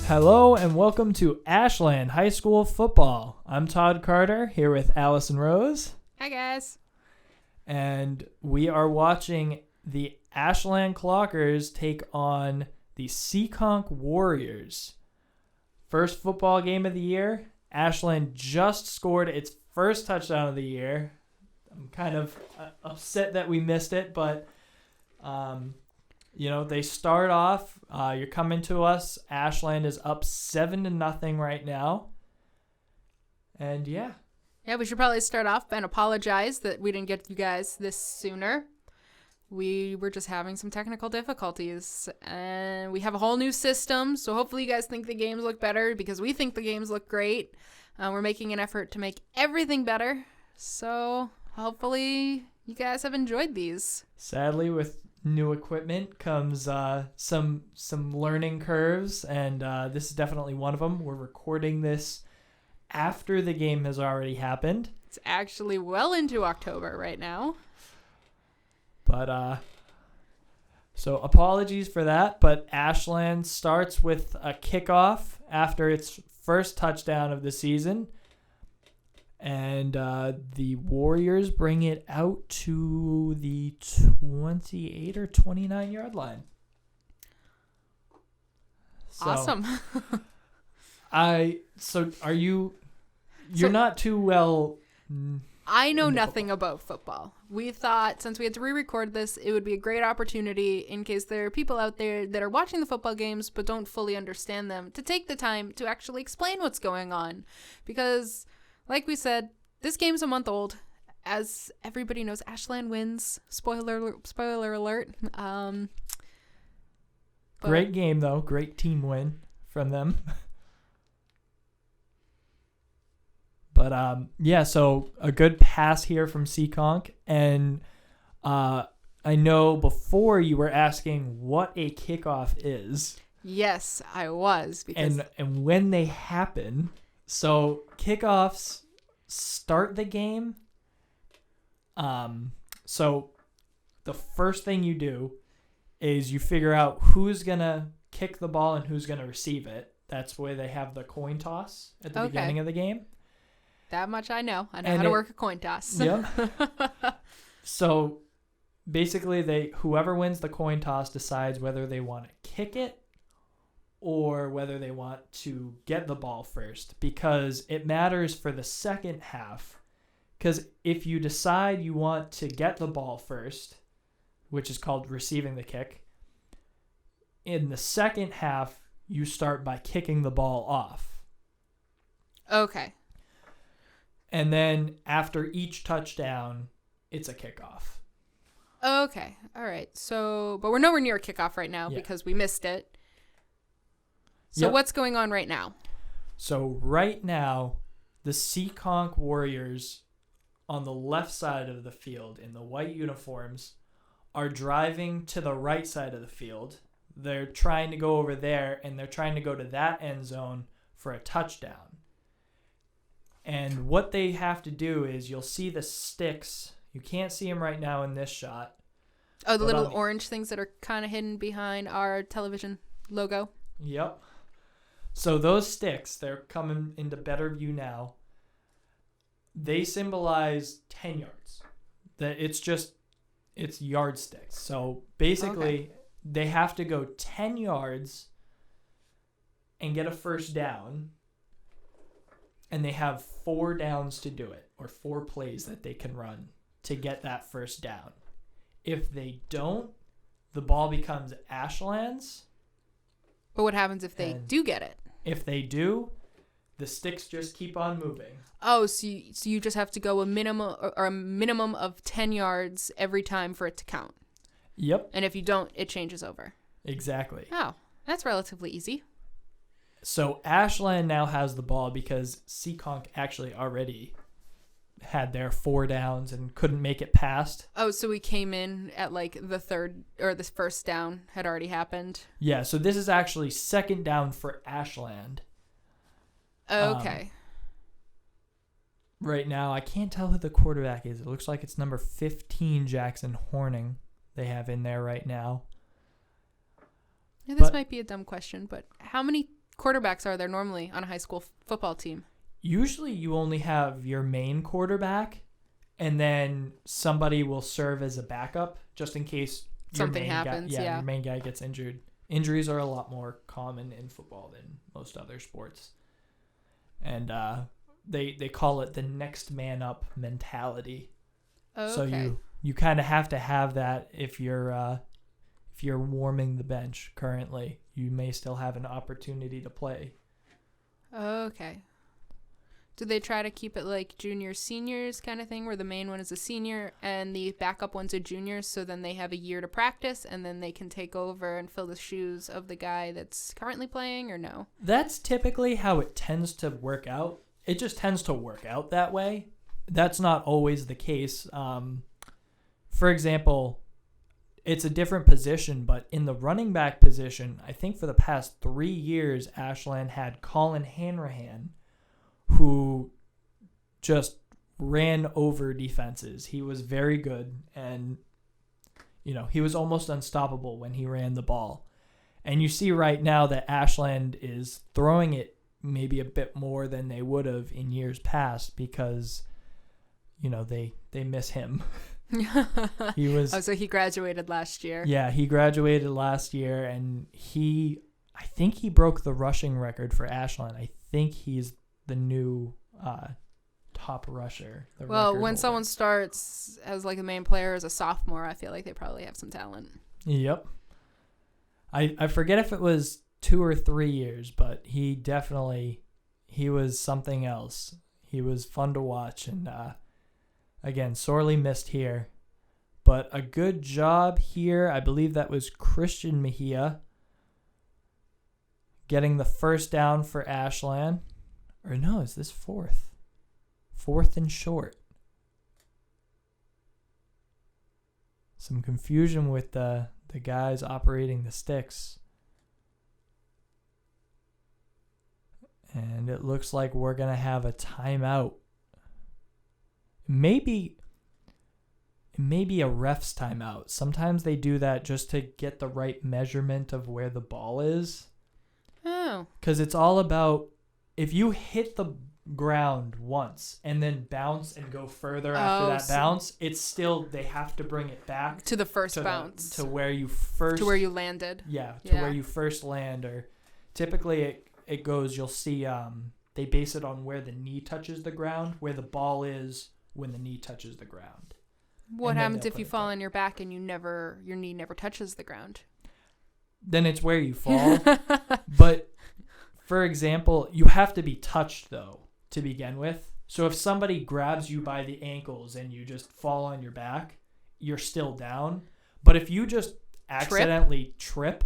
Hello and welcome to Ashland High School Football. I'm Todd Carter here with Allison Rose. Hi, guys. And we are watching the Ashland Clockers take on the Seekonk Warriors. First football game of the year. Ashland just scored its first touchdown of the year. I'm kind of upset that we missed it, but they start off. You're coming to us. Ashland is up 7-0 right now. And yeah, we should probably start off and apologize that we didn't get you guys this sooner. We were just having some technical difficulties, and we have a whole new system, so hopefully you guys think the games look better, because we think the games look great. We're making an effort to make everything better, so hopefully you guys have enjoyed these. Sadly, with new equipment comes some learning curves, and this is definitely one of them. We're recording this after the game has already happened. It's actually well into October right now. But so apologies for that, but Ashland starts with a kickoff after its first touchdown of the season. And the Warriors bring it out to the 28 or 29 yard line. Awesome. You're not too well. I know nothing about football. We thought since we had to re-record this, it would be a great opportunity in case there are people out there that are watching the football games but don't fully understand them, to take the time to actually explain what's going on. Because, like we said, this game's a month old. As everybody knows, Ashland wins. Spoiler alert. Great game, though. Great team win from them. But, so a good pass here from Seekonk. And I know before you were asking what a kickoff is. Yes, I was. Because And when they happen. So kickoffs start the game. So the first thing you do is you figure out who's going to kick the ball and who's going to receive it. That's where they have the coin toss at the beginning of the game. That much I know. I know how to work a coin toss. Yep. So basically, whoever wins the coin toss decides whether they want to kick it or whether they want to get the ball first, because it matters for the second half. Because if you decide you want to get the ball first, which is called receiving the kick, in the second half, you start by kicking the ball off. Okay. And then after each touchdown, it's a kickoff. Okay. All right. So, but we're nowhere near a kickoff right now because we missed it. So what's going on right now? So right now, the Seekonk Warriors on the left side of the field in the white uniforms are driving to the right side of the field. They're trying to go over there, and they're trying to go to that end zone for a touchdown. And what they have to do is, you'll see the sticks. You can't see them right now in this shot. Oh, the little orange things that are kind of hidden behind our television logo. Yep. So those sticks, they're coming into better view now. They symbolize 10 yards. It's yardsticks. So basically, they have to go 10 yards and get a first down. And they have 4 downs to do it, or 4 plays that they can run to get that first down. If they don't, the ball becomes Ashland's. But what happens if they do get it? If they do, the sticks just keep on moving. Oh, so you just have to go a minimum of 10 yards every time for it to count. Yep. And if you don't, it changes over. Exactly. Oh, that's relatively easy. So Ashland now has the ball because Seekonk actually already had their 4 downs and couldn't make it past. Oh, so we came in at like the third, or this first down had already happened? Yeah, so this is actually second down for Ashland. Okay. Right now, I can't tell who the quarterback is. It looks like it's number 15, Jackson Horning, they have in there right now. Now, this might be a dumb question, but how many quarterbacks are there normally on a high school football team? Usually you only have your main quarterback, and then somebody will serve as a backup just in case Something happens. your main guy gets injured. Injuries are a lot more common in football than most other sports. And they call it the next man up mentality. Oh, so you kind of have to have that if you're warming the bench currently. You may still have an opportunity to play. Okay. Do they try to keep it like juniors, seniors kind of thing, where the main one is a senior and the backup one's a junior, so then they have a year to practice and then they can take over and fill the shoes of the guy that's currently playing, or no? That's typically how it tends to work out. It just tends to work out that way. That's not always the case. For example, it's a different position, but in the running back position, I think for the past 3 years, Ashland had Colin Hanrahan, who just ran over defenses. He was very good, and he was almost unstoppable when he ran the ball. And you see right now that Ashland is throwing it maybe a bit more than they would have in years past because they miss him. So he graduated last year. Yeah, he graduated last year, and I think he broke the rushing record for Ashland. I think he's the new top rusher. Well, when someone starts as like the main player as a sophomore, I feel like they probably have some talent. Yep. I forget if it was 2 or 3 years, but he was something else. He was fun to watch, and again, sorely missed here. But a good job here. I believe that was Christian Mejia getting the first down for Ashland. Or no, is this fourth? Fourth and short. Some confusion with the guys operating the sticks. And it looks like we're going to have a timeout. Maybe a ref's timeout. Sometimes they do that just to get the right measurement of where the ball is. Oh. Because it's all about if you hit the ground once and then bounce and go further after that bounce, it's still, they have to bring it back to the first bounce. To where you landed. Yeah, where you first land. Or typically it goes, you'll see they base it on where the knee touches the ground, where the ball is when the knee touches the ground. What happens if you fall on your back and your knee never touches the ground? Then it's where you fall. But for example, you have to be touched though to begin with. So if somebody grabs you by the ankles and you just fall on your back, you're still down. But if you just accidentally trip,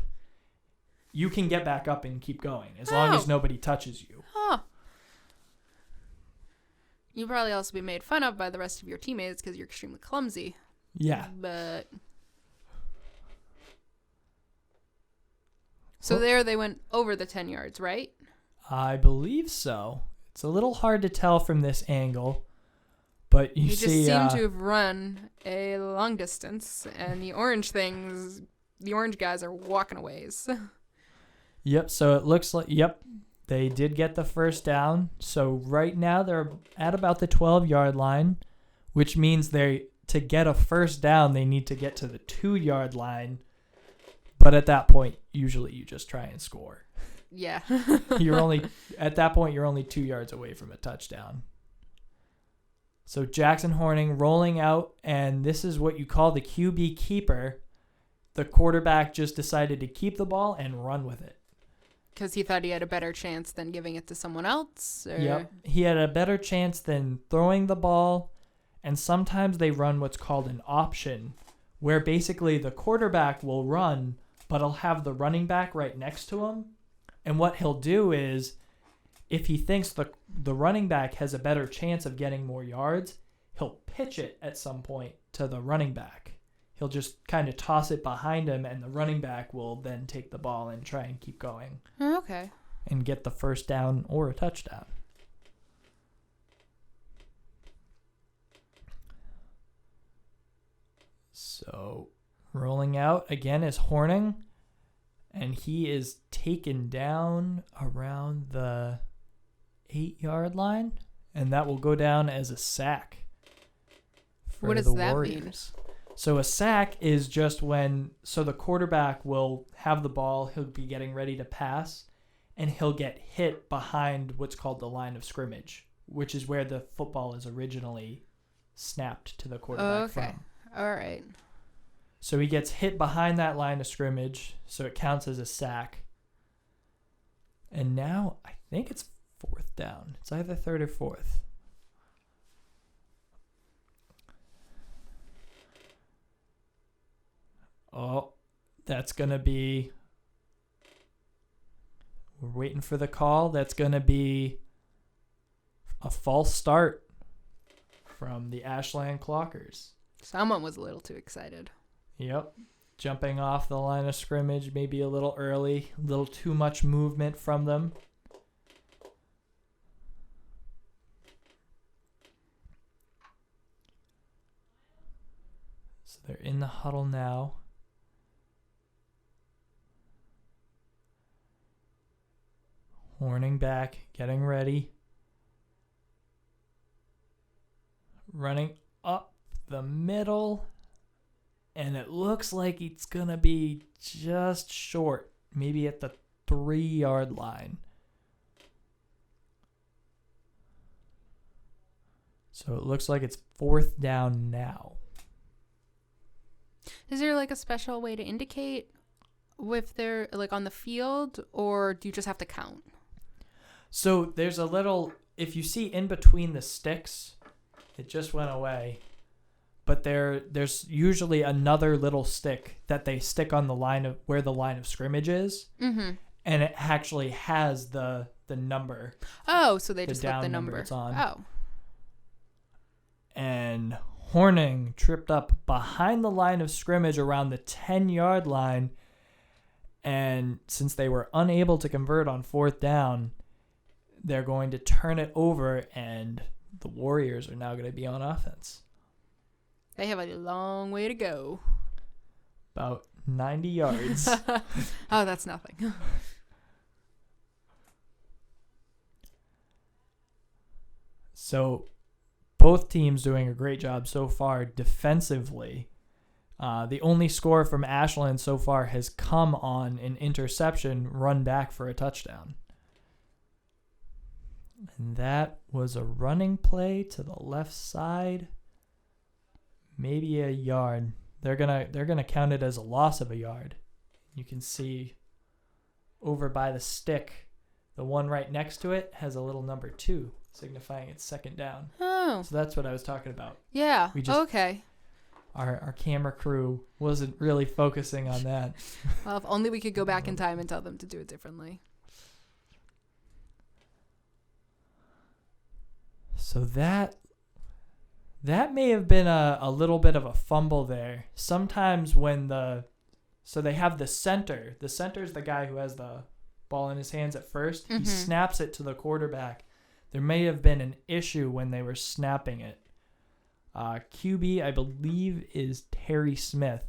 you can get back up and keep going as long as nobody touches you. Huh. You'll probably also be made fun of by the rest of your teammates because you're extremely clumsy. Yeah. But so there they went over the 10 yards, right? I believe so. It's a little hard to tell from this angle, but you see... just seem to have run a long distance, and the orange guys are walking a ways. Yep, so it looks like... Yep, they did get the first down. So right now they're at about the 12-yard line, which means to get a first down, they need to get to the 2-yard line. But at that point, usually you just try and score. Yeah. At that point, you're only 2 yards away from a touchdown. So Jackson Horning rolling out, and this is what you call the QB keeper. The quarterback just decided to keep the ball and run with it. Because he thought he had a better chance than giving it to someone else? Or? Yep. He had a better chance than throwing the ball, and sometimes they run what's called an option, where basically the quarterback will run, but he'll have the running back right next to him. And what he'll do is, if he thinks the running back has a better chance of getting more yards, he'll pitch it at some point to the running back. He'll just kind of toss it behind him, and the running back will then take the ball and try and keep going. Okay. And get the first down or a touchdown. So, rolling out again is Horning. And he is taken down around the 8-yard line. And that will go down as a sack for What does the that Warriors. So a sack is just so the quarterback will have the ball, he'll be getting ready to pass, and he'll get hit behind what's called the line of scrimmage, which is where the football is originally snapped to the quarterback from. All right. So he gets hit behind that line of scrimmage, so it counts as a sack. And now I think it's 4th down. It's either 3rd or 4th. Oh, that's going to be... We're waiting for the call. That's going to be a false start from the Ashland Clockers. Someone was a little too excited. Yep. Jumping off the line of scrimmage, maybe a little early, a little too much movement from them. So they're in the huddle now. Horning back, getting ready. Running up the middle. And it looks like it's going to be just short. Maybe at the 3-yard line. So it looks like it's 4th down now. Is there like a special way to indicate if they're like on the field, or do you just have to count? So there's a little, if you see in between the sticks, it just went away. But there's usually another little stick that they stick on the line of where the line of scrimmage is. Mm-hmm. And it actually has the number. Oh, so they just put the number it's on. Oh. And Horning tripped up behind the line of scrimmage around the 10-yard line. And since they were unable to convert on 4th down, they're going to turn it over, and the Warriors are now going to be on offense. They have a long way to go. About 90 yards. Oh, that's nothing. So both teams doing a great job so far defensively. The only score from Ashland so far has come on an interception run back for a touchdown. And that was a running play to the left side. Maybe a yard. They're gonna count it as a loss of a yard. You can see over by the stick, the one right next to it has a little number 2, signifying it's 2nd down. Oh. So that's what I was talking about. Yeah. Okay. Our camera crew wasn't really focusing on that. Well, if only we could go back in time and tell them to do it differently. So that may have been a little bit of a fumble there. Sometimes so they have the center. The center is the guy who has the ball in his hands at first. Mm-hmm. He snaps it to the quarterback. There may have been an issue when they were snapping it. QB, I believe, is Terry Smith.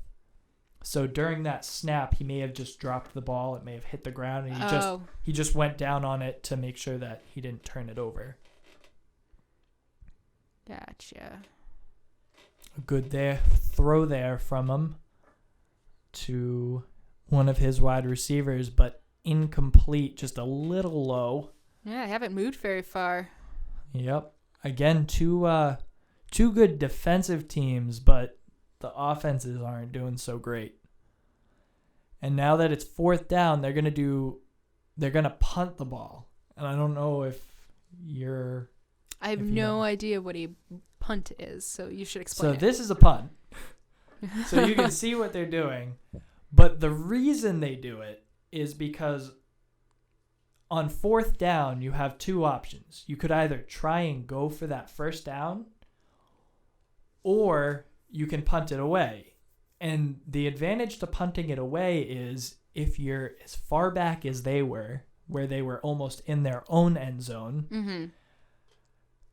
So during that snap, he may have just dropped the ball. It may have hit the ground, and he just went down on it to make sure that he didn't turn it over. Gotcha. A good throw there from him to one of his wide receivers, but incomplete, just a little low. Yeah, I haven't moved very far. Yep. Again, two good defensive teams, but the offenses aren't doing so great. And now that it's 4th down, they're gonna punt the ball. And I don't know if you're... I have no idea what a punt is, so you should explain it. So this is a punt. So you can see what they're doing. But the reason they do it is because on 4th down, you have 2 options. You could either try and go for that 1st down, or you can punt it away. And the advantage to punting it away is if you're as far back as they were, where they were almost in their own end zone, mm-hmm.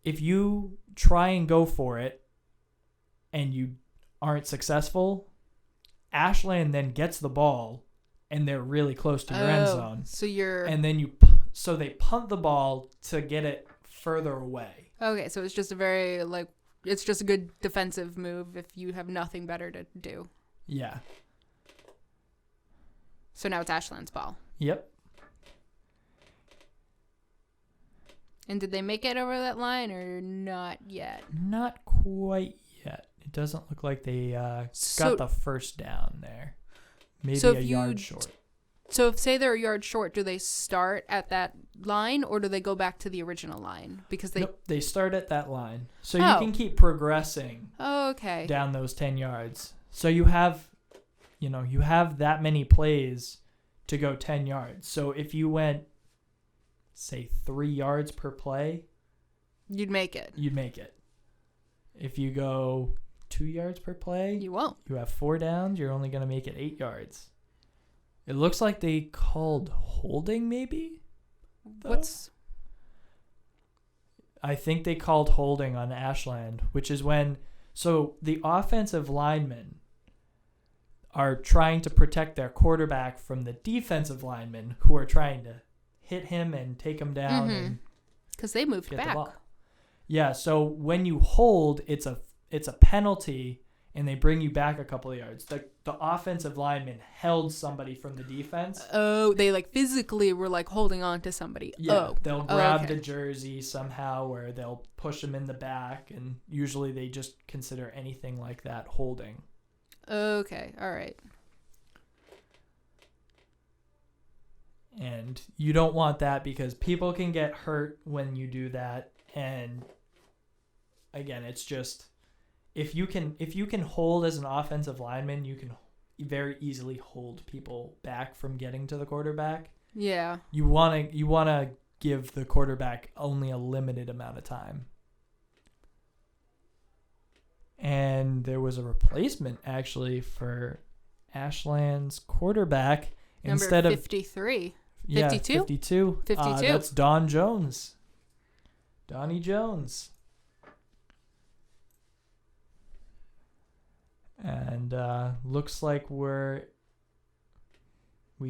If you try and go for it and you aren't successful, Ashland then gets the ball and they're really close to your end zone. So you're... And then so they punt the ball to get it further away. Okay, so it's just a very, it's just a good defensive move if you have nothing better to do. Yeah. So now it's Ashland's ball. Yep. And did they make it over that line or not yet? Not quite yet. It doesn't look like they got the first down there. Maybe a yard short. So if, say, they're a yard short, do they start at that line or do they go back to the original line? Because they start at that line. So you can keep progressing down those 10 yards. So you have that many plays to go 10 yards. So if you went, say, 3 yards per play, you'd make it. If you go 2 yards per play, you won't. You have 4 downs, you're only going to make it 8 yards. It looks like they called holding, maybe? I think they called holding on Ashland, which is when... So the offensive linemen are trying to protect their quarterback from the defensive linemen who are trying to hit him and take him down. Because they moved back. Yeah, so when you hold, it's a penalty, and they bring you back a couple of yards. The offensive lineman held somebody from the defense. Oh, they physically were holding on to somebody. Yeah, they'll grab the jersey somehow, or they'll push them in the back, and usually they just consider anything like that holding. Okay, all right. And you don't want that because people can get hurt when you do that, and again, it's just... If you can hold as an offensive lineman, you can very easily hold people back from getting to the quarterback. Yeah. You want to give the quarterback only a limited amount of time. And there was a replacement actually for Ashland's quarterback instead of 53. 52? 52. 52. That's Donnie Jones. And looks like we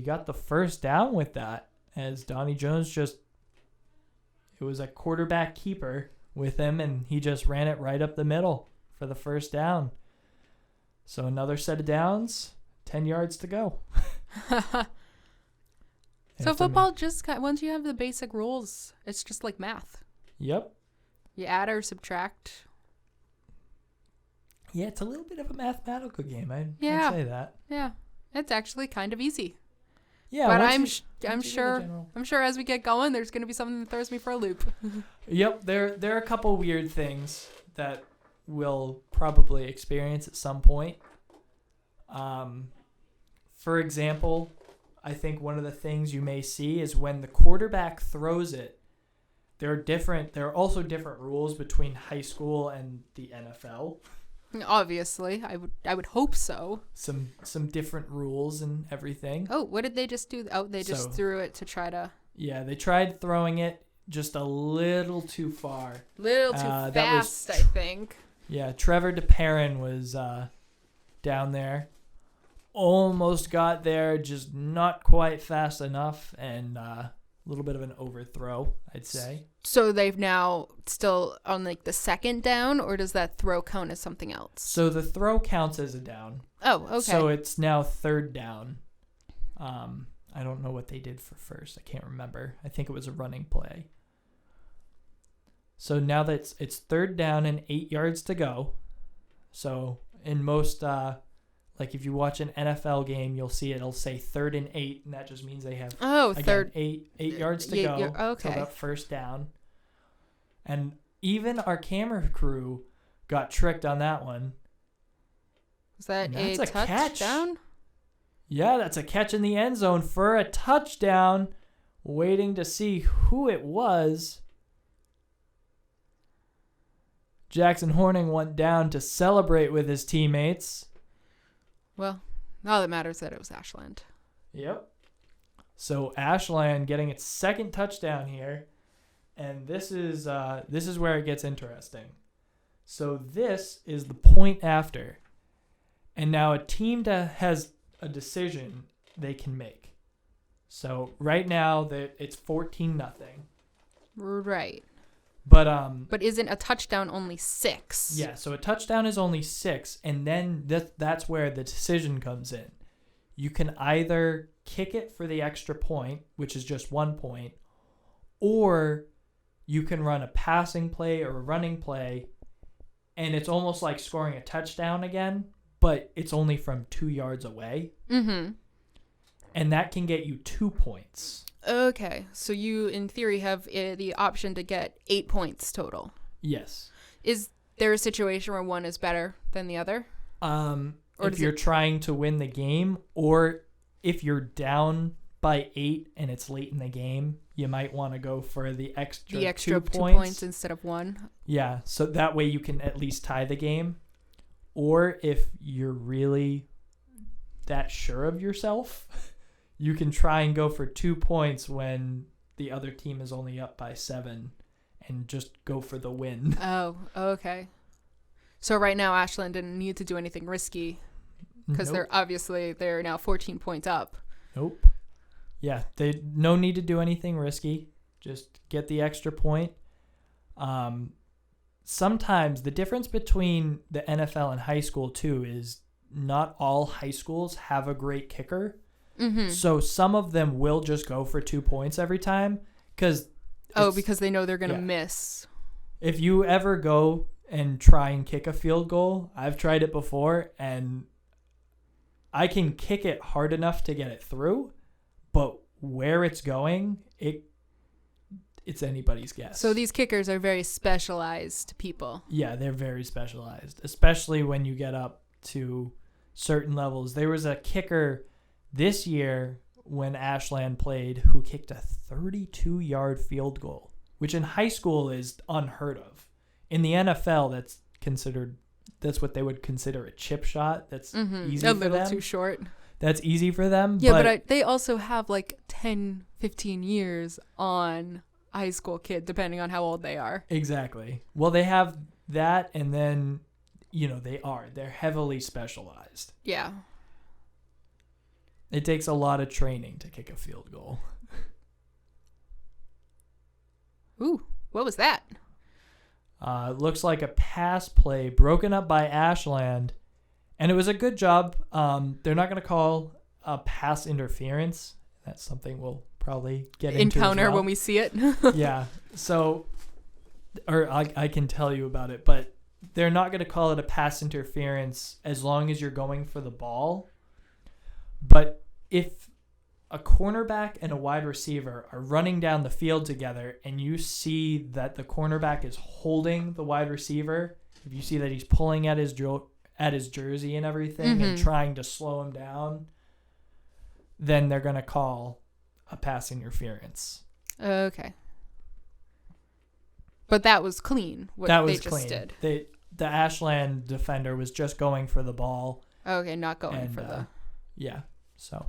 got the first down with that, as Donnie Jones it was a quarterback keeper with him, and he just ran it right up the middle for the first down. So another set of downs, 10 yards to go. So football once you have the basic rules, it's just like math. Yep. You add or subtract. Yeah, it's a little bit of a mathematical game. I'd say that. Yeah, it's actually kind of easy. Yeah, but I'm sure as we get going, there's going to be something that throws me for a loop. Yep, there are a couple weird things that we'll probably experience at some point. For example, I think one of the things you may see is when the quarterback throws it. There are also different rules between high school and the NFL. Obviously, I would hope so. Some different rules and everything. Oh, what did they just do? Oh, they just threw it to try to... Yeah, they tried throwing it just a little too far. Little too fast, I think. Yeah, Trevor DeParron was down there. Almost got there, just not quite fast enough, and a little bit of an overthrow, I'd say. So they've now still on the second down, or does that throw count as something else? So the throw counts as a down. Oh, okay. So it's now third down. I don't know what they did for first. I can't remember. I think it was a running play. So now that it's third down and 8 yards to go. So in most, if you watch an NFL game, you'll see it'll say 3rd and 8, and that just means they have third 8 yards to go. Okay. Till that first down. And even our camera crew got tricked on that one. Is that a touchdown? Yeah, that's a catch in the end zone for a touchdown. Waiting to see who it was. Jackson Horning went down to celebrate with his teammates. Well, all that matters is that it was Ashland. Yep. So Ashland getting its second touchdown here, and this is where it gets interesting. So this is the point after, and now a team that has a decision. they can make. So right now it's 14-0. Right. But isn't a touchdown only 6? Yeah, so a touchdown is only 6, and then that's where the decision comes in. You can either kick it for the extra point, which is just 1 point, or you can run a passing play or a running play, and it's almost like scoring a touchdown again, but it's only from 2 yards away. Mm-hmm. And that can get you 2 points. Okay, so you, in theory, have the option to get 8 points total. Yes. Is there a situation where one is better than the other? If you're trying to win the game, or if you're down by 8 and it's late in the game, you might want to go for the extra 2 points instead of 1. Yeah, so that way you can at least tie the game. Or if you're really that sure of yourself, you can try and go for 2 points when the other team is only up by 7 and just go for the win. Oh, okay. So right now Ashland didn't need to do anything risky because Nope. they're now 14 points up. Nope. Yeah, they no need to do anything risky. Just get the extra point. Sometimes the difference between the NFL and high school too is not all high schools have a great kicker. Mm-hmm. So some of them will just go for 2 points every time because they know they're going to miss. If you ever go and try and kick a field goal, I've tried it before, and I can kick it hard enough to get it through, but where it's going, it's anybody's guess. So these kickers are very specialized people. Yeah, they're very specialized, especially when you get up to certain levels. There was a kicker this year when Ashland played who kicked a 32-yard field goal, which in high school is unheard of. In the NFL, that's what they would consider a chip shot. That's easy for them. A little too short. That's easy for them. Yeah, but they also have like 10, 15 years on a high school kid, depending on how old they are. Exactly. Well, they have that, and then, they're heavily specialized. Yeah. It takes a lot of training to kick a field goal. Ooh, what was that? It looks like a pass play broken up by Ashland, and it was a good job. They're not going to call a pass interference. That's something we'll probably get into encounter as well. when we see it. Yeah. So, or I can tell you about it, but they're not going to call it a pass interference as long as you're going for the ball. But if a cornerback and a wide receiver are running down the field together and you see that the cornerback is holding the wide receiver, if you see that he's pulling at his jersey and everything and trying to slow him down, then they're going to call a pass interference. Okay. But that was clean. Did. The Ashland defender was just going for the ball. Okay, not going for the... Yeah, so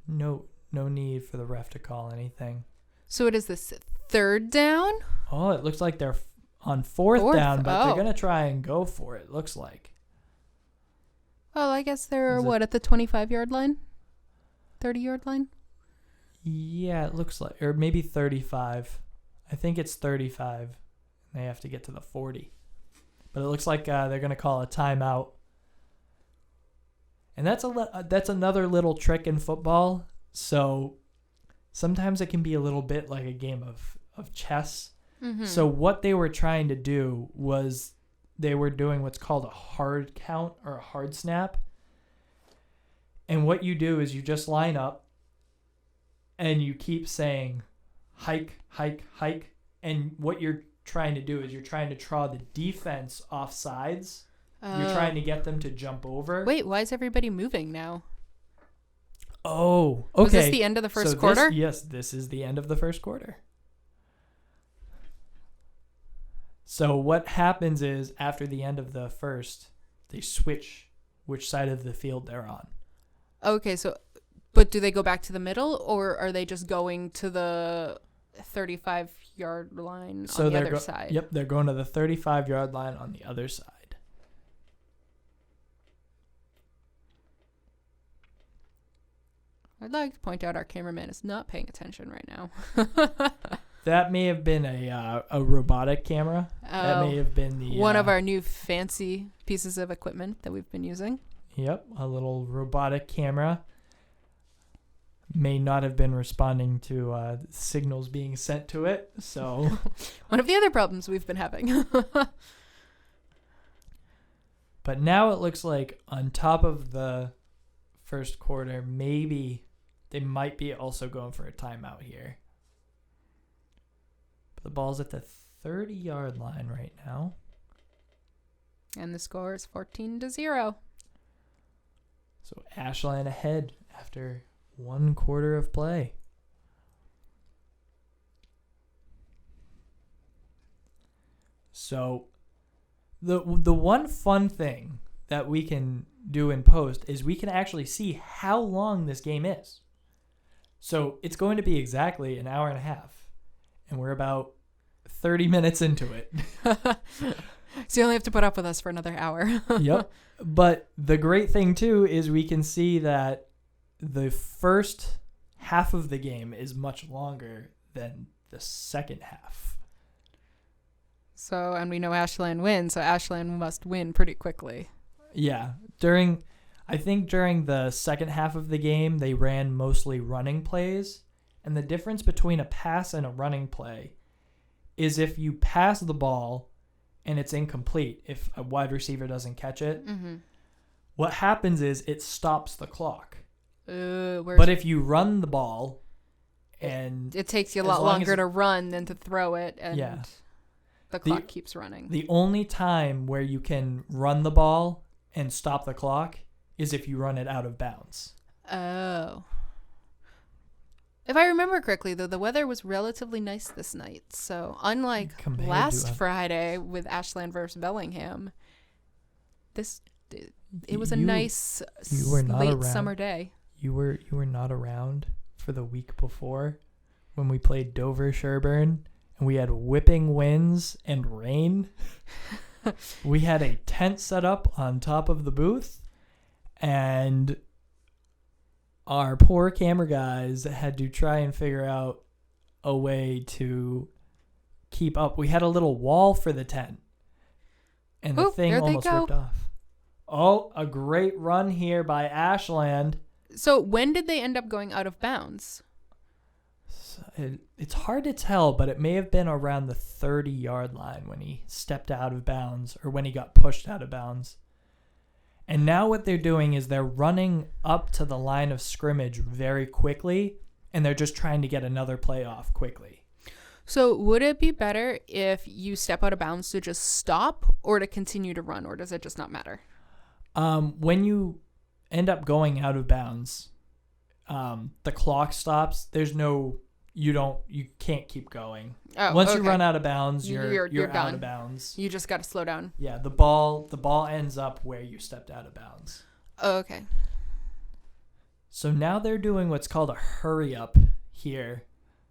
no need for the ref to call anything. So it is this 3rd down? Oh, it looks like they're on fourth down, but they're going to try and go for it, looks like. Well, I guess they're, at the 25-yard line? 30-yard line? Yeah, it looks like, or maybe 35. I think it's 35. They have to get to the 40. But it looks like they're going to call a timeout. And that's another little trick in football. So sometimes it can be a little bit like a game of chess. Mm-hmm. So what they were trying to do was they were doing what's called a hard count or a hard snap. And what you do is you just line up and you keep saying hike, hike, hike. And what you're trying to do is you're trying to draw the defense off sides. You're trying to get them to jump over. Wait, why is everybody moving now? Oh, okay. Was this the end of the first quarter? Yes, this is the end of the first quarter. So what happens is after the end of the first, they switch which side of the field they're on. Okay, but do they go back to the middle, or are they just going to the 35-yard line on the other side? Yep, they're going to the 35-yard line on the other side. I'd like to point out our cameraman is not paying attention right now. That may have been a robotic camera. That may have been the one of our new fancy pieces of equipment that we've been using. Yep, a little robotic camera. May not have been responding to signals being sent to it. So one of the other problems we've been having. But now it looks like on top of the first quarter, maybe they might be also going for a timeout here. The ball's at the 30-yard line right now. And the score is 14-0. So Ashland ahead after 1 quarter of play. So the one fun thing that we can do in post is we can actually see how long this game is. So it's going to be exactly an hour and a half. And we're about 30 minutes into it. So you only have to put up with us for another hour. Yep. But the great thing, too, is we can see that the first half of the game is much longer than the second half. So, and we know Ashland wins, so Ashland must win pretty quickly. Yeah. I think during the second half of the game, they ran mostly running plays. And the difference between a pass and a running play is if you pass the ball and it's incomplete, if a wide receiver doesn't catch it, what happens is it stops the clock. But if you run the ball and it takes you a lot longer to run than to throw it, and the clock keeps running. The only time where you can run the ball and stop the clock is if you run it out of bounds. Oh. If I remember correctly, though, the weather was relatively nice this night. So unlike last Friday with Ashland versus Bellingham, it was a nice late summer day. You were not around for the week before when we played Dover Sherburne and we had whipping winds and rain. We had a tent set up on top of the booth, and our poor camera guys had to try and figure out a way to keep up. We had a little wall for the tent, and the thing almost ripped off. Oh, a great run here by Ashland. So when did they end up going out of bounds? It's hard to tell, but it may have been around the 30-yard line when he stepped out of bounds or when he got pushed out of bounds. And now what they're doing is they're running up to the line of scrimmage very quickly, and they're just trying to get another play off quickly. So would it be better if you step out of bounds to just stop or to continue to run, or does it just not matter? When you end up going out of bounds, the clock stops. You can't keep going. Once you run out of bounds, you're out done. of bounds. You just got to slow down. Yeah, the ball ends up where you stepped out of bounds. Oh, okay. So now they're doing what's called a hurry up here.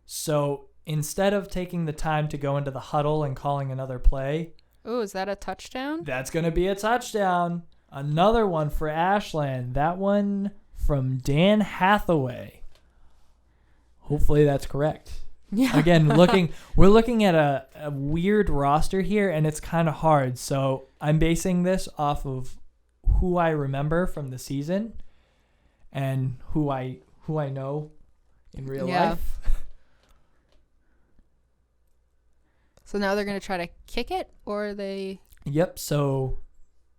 So instead of taking the time to go into the huddle and calling another play. Oh, is that a touchdown? That's going to be a touchdown. Another one for Ashland. That one from Dan Hathaway. Hopefully that's correct. Yeah. Again, we're looking at a weird roster here, and it's kind of hard. So I'm basing this off of who I remember from the season and who I know in real life. So now they're going to try to kick it, or they... Yep, so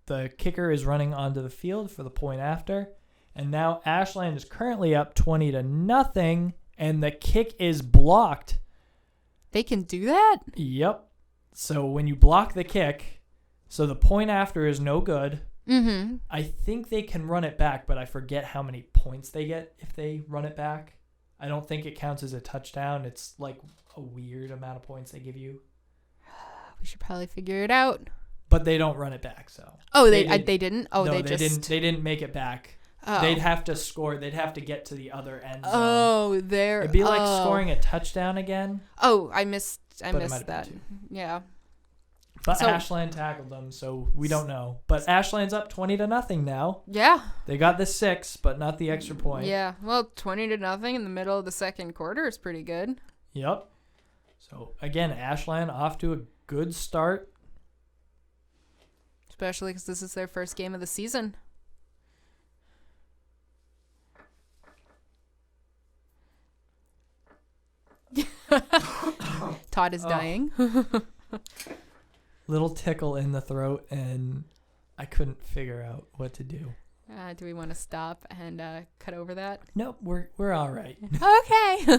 the kicker is running onto the field for the point after. And now Ashland is currently up 20-0, and the kick is blocked. They can do that? Yep. So when you block the kick, so the point after is no good. Mm-hmm. I think they can run it back, but I forget how many points they get if they run it back. I don't think it counts as a touchdown. It's like a weird amount of points they give you. We should probably figure it out. But they don't run it back, so. Oh, they didn't? Oh, no, they didn't make it back. Oh. They'd have to score. They'd have to get to the other end zone. Oh, it'd be like scoring a touchdown again. Oh, I missed that. Yeah. But Ashland tackled them, so we don't know. But Ashland's up 20-0 now. Yeah. They got the 6, but not the extra point. Yeah. Well, 20-0 in the middle of the second quarter is pretty good. Yep. So, again, Ashland off to a good start. Especially because this is their first game of the season. Todd is dying. Little tickle in the throat, and I couldn't figure out what to do. Do we want to stop and cut over that? Nope, we're all right. Okay.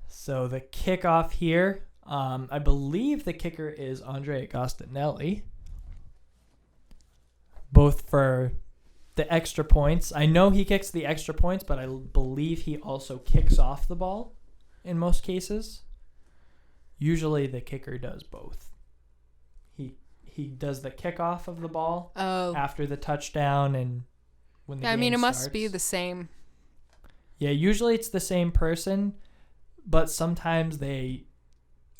So the kickoff here, I believe the kicker is Andre Agostinelli. Both for the extra points. I know he kicks the extra points, but I believe he also kicks off the ball in most cases. Usually the kicker does both. He does the kickoff of the ball after the touchdown and when the game it starts. must be the same. Yeah, usually it's the same person, but sometimes they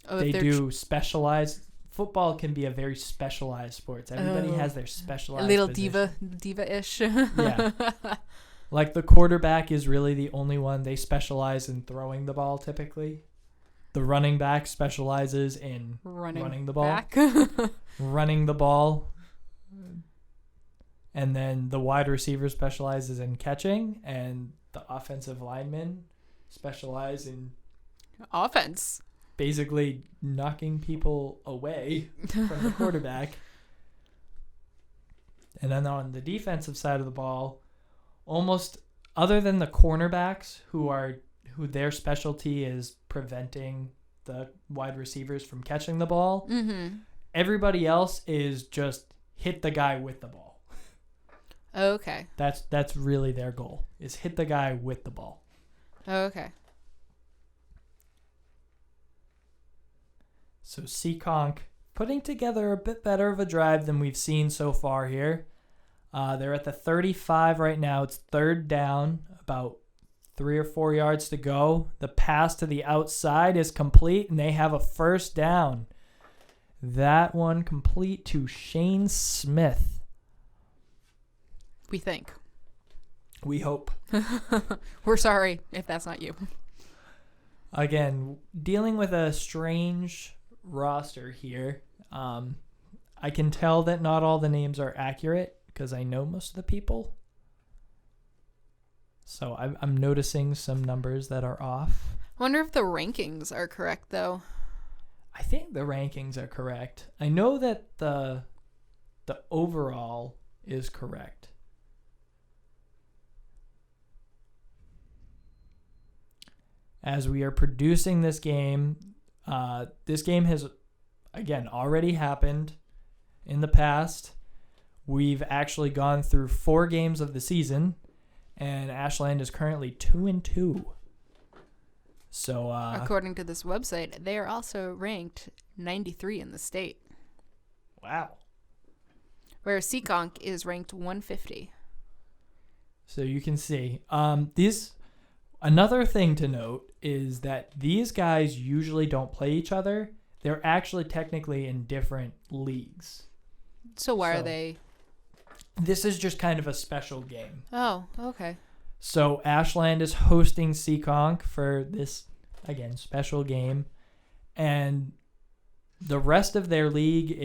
do specialized. Football can be a very specialized sport. Everybody has their specialized a little position. diva-ish. Yeah. Like the quarterback is really the only one. They specialize in throwing the ball typically. The running back specializes in running the ball. Running the ball. And then the wide receiver specializes in catching, and the offensive linemen specialize in offense. Basically knocking people away from the quarterback. And then on the defensive side of the ball, almost other than the cornerbacks who their specialty is preventing the wide receivers from catching the ball, everybody else is just hit the guy with the ball. Okay. That's really their goal, is hit the guy with the ball. Okay. So Seekonk putting together a bit better of a drive than we've seen so far here. They're at the 35 right now. It's third down, about 3 or 4 yards to go. The pass to the outside is complete, and they have a first down. That one complete to Shane Smith. We think. We hope. We're sorry if that's not you. Again, dealing with a strange roster here. I can tell that not all the names are accurate because I know most of the people. So I'm noticing some numbers that are off. I wonder if the rankings are correct, though. I think the rankings are correct. I know that the overall is correct. As we are producing this game has, again, already happened in the past. We've actually gone through 4 games of the season, and Ashland is currently 2-2. So, according to this website, they are also ranked 93 in the state. Wow. Whereas Seekonk is ranked 150. So you can see, another thing to note is that these guys usually don't play each other. They're actually technically in different leagues. So why are they? This is just kind of a special game. Oh, okay. So Ashland is hosting Seekonk for this, again, special game. And the rest of their league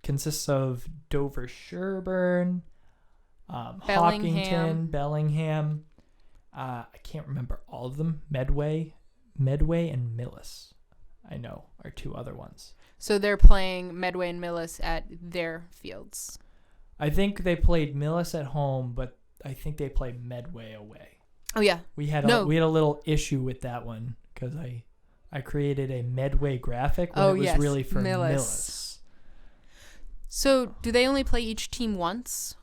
consists of Dover Sherburne, Hopkinton, Bellingham. I can't remember all of them. Medway and Millis, I know, are 2 other ones. So they're playing Medway and Millis at their fields. I think they played Millis at home, but I think they played Medway away. Oh yeah. We had a little issue with that one because I created a Medway graphic when it was really for Millis. So do they only play each team once?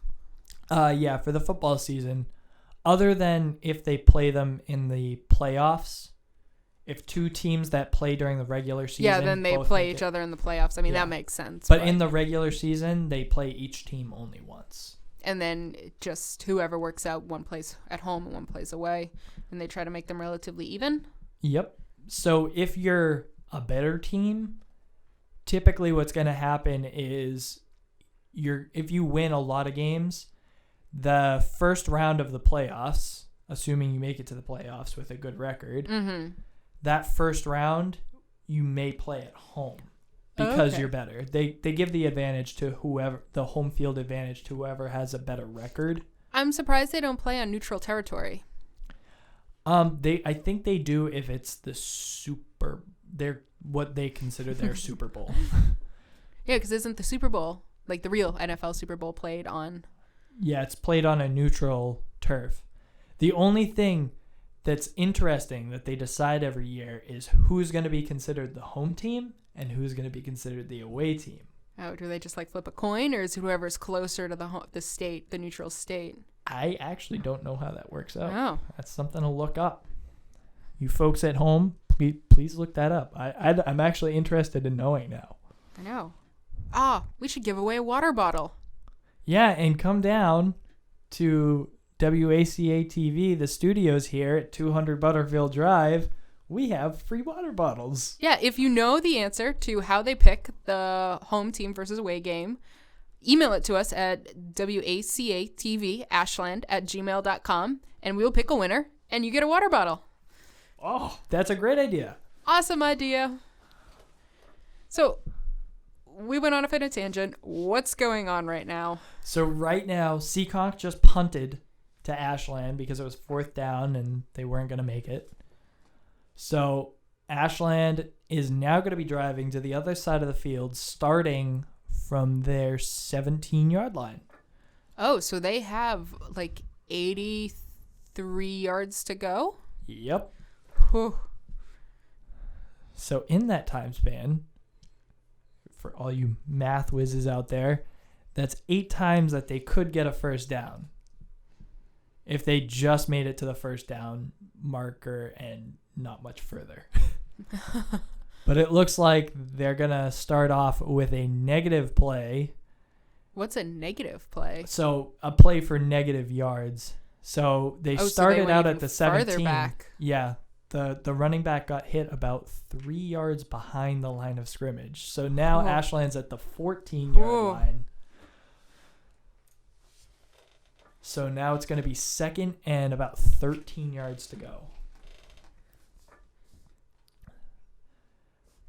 Yeah, for the football season. Other than if they play them in the playoffs, if 2 teams that play during the regular season... Yeah, then they play each other in the playoffs. I mean, that makes sense. But in the regular season, they play each team only once. And then just whoever works out, one plays at home and one plays away, and they try to make them relatively even? Yep. So if you're a better team, typically what's going to happen is if you win a lot of games, the first round of the playoffs, assuming you make it to the playoffs with a good record, that first round you may play at home because you're better. They give the advantage to whoever, the home field advantage to whoever has a better record. I'm surprised they don't play on neutral territory. I think they do if it's they're what they consider their Super Bowl. Yeah, because isn't the Super Bowl, like the real NFL Super Bowl, played on? Yeah, it's played on a neutral turf. The only thing that's interesting that they decide every year is who's going to be considered the home team and who's going to be considered the away team. Oh, do they just like flip a coin, or is whoever's closer to the state, the neutral state? I actually don't know how that works out. Oh. That's something to look up. You folks at home, please look that up. I'm actually interested in knowing now. I know. We should give away a water bottle. Yeah, and come down to WACA-TV, the studios here at 200 Butterfield Drive. We have free water bottles. Yeah, if you know the answer to how they pick the home team versus away game, email it to us at WACA-TV@ashland@gmail.com, and we will pick a winner, and you get a water bottle. Oh, that's a great idea. Awesome idea. So, we went on a bit of tangent. What's going on right now? So right now, Seekonk just punted to Ashland because it was 4th down and they weren't going to make it. So Ashland is now going to be driving to the other side of the field, starting from their 17-yard line. Oh, so they have like 83 yards to go? Yep. Whew. So in that time span, for all you math whizzes out there, that's 8 times that they could get a first down if they just made it to the first down marker and not much further. But it looks like they're going to start off with a negative play. What's a negative play? So a play for negative yards. So they started out at the 17. Farther back. Yeah. The running back got hit about 3 yards behind the line of scrimmage. So now Ashland's at the 14-yard line. So now it's going to be 2nd and about 13 yards to go.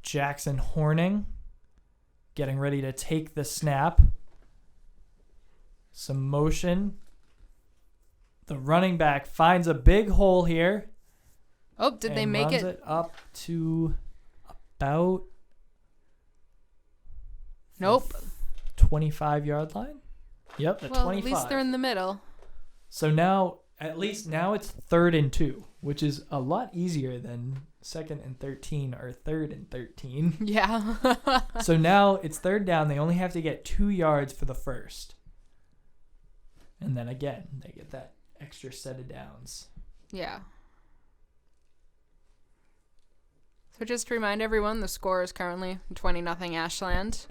Jackson Horning getting ready to take the snap. Some motion. The running back finds a big hole here. Oh, did they make it? Runs it up to about 25-yard line. Yep, the 25. At least they're in the middle. So now, at least now it's 3rd and 2, which is a lot easier than 2nd and 13 or 3rd and 13. Yeah. So now it's 3rd down. They only have to get 2 yards for the first. And then again, they get that extra set of downs. Yeah. So just to remind everyone, the score is currently 20-0 Ashland.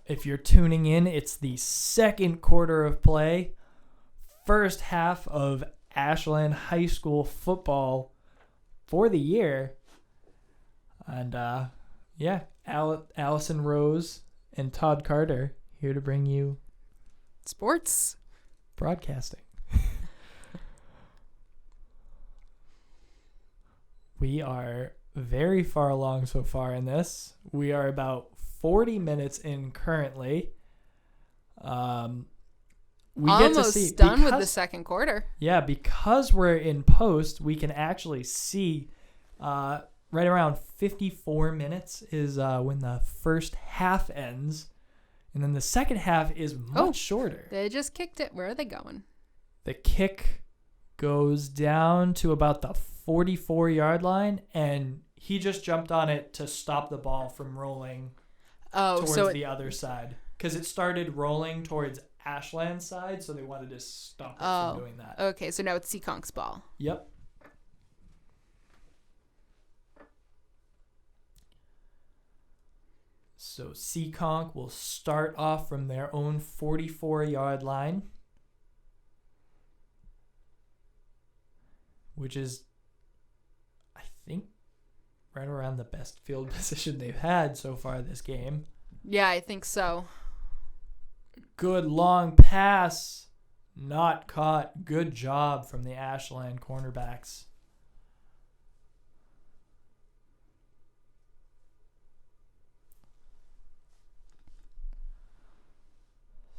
If you're tuning in, it's the 2nd quarter of play. First half of Ashland High School Football for the year. And Allison Rose and Todd Carter here to bring you sports broadcasting. We are very far along so far in this. We are about 40 minutes in currently. We almost get to see, done with the 2nd quarter. Yeah, because we're in post, we can actually see right around 54 minutes is when the first half ends. And then the second half is much shorter. They just kicked it. Where are they going? The kick goes down to about the 44-yard line, and he just jumped on it to stop the ball from rolling towards the other side. Because it started rolling towards Ashland's side, so they wanted to stop it from doing that. Okay, so now it's Seekonk's ball. Yep. So Seekonk will start off from their own 44-yard line, which is, I think, right around the best field position they've had so far this game. Yeah, I think so. Good long pass. Not caught. Good job from the Ashland cornerbacks.